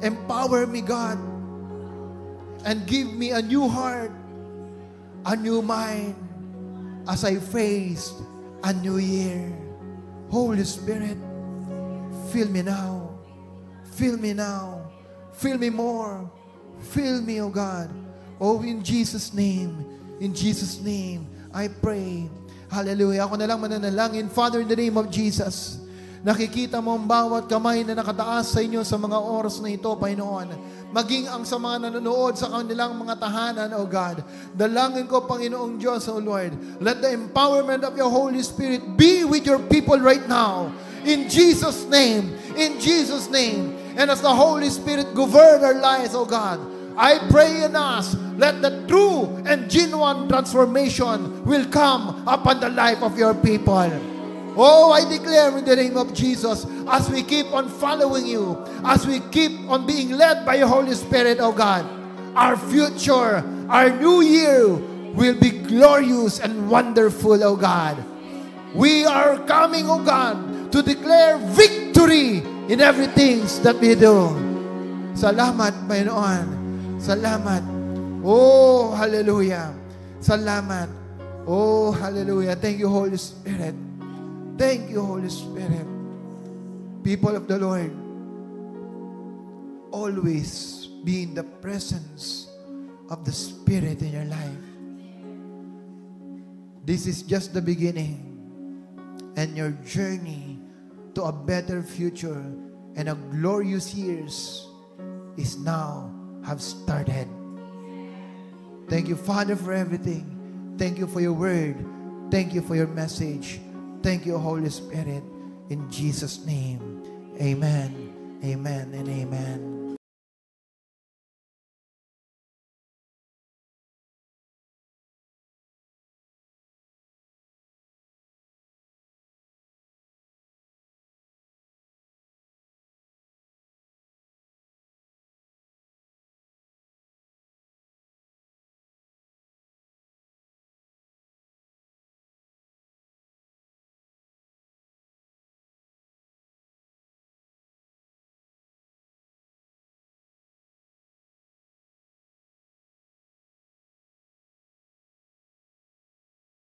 Empower me, God, and give me a new heart, a new mind, as I face a new year. Holy Spirit, fill me now. Fill me now. Fill me more. Fill me, O God. Oh, in Jesus' name, I pray. Hallelujah. Ako na lang mananalangin. Father, in the name of Jesus, nakikita mo ang bawat kamay na nakataas sa inyo sa mga oras na ito, Panginoon. Maging ang sa mga nanonood sa kanilang mga tahanan, O God. Dalangin ko, Panginoong Diyos, O Lord, let the empowerment of your Holy Spirit be with your people right now. In Jesus' name. In Jesus' name. And as the Holy Spirit govern our lives, O God, I pray and ask, let the true and genuine transformation will come upon the life of your people. Oh, I declare in the name of Jesus, as we keep on following you, as we keep on being led by your Holy Spirit, oh God, our future, our new year will be glorious and wonderful, oh God. We are coming, oh God, to declare victory in everything that we do. Salamat, Panginoon. Salamat. Oh, hallelujah. Salamat. Oh, hallelujah. Thank you, Holy Spirit. Thank you, Holy Spirit. People of the Lord, always be in the presence of the Spirit in your life. This is just the beginning, and your journey to a better future and a glorious years is now have started. Thank you, Father, for everything. Thank you for your word. Thank you for your message. Thank you, Holy Spirit. In Jesus' name, amen, amen, and amen.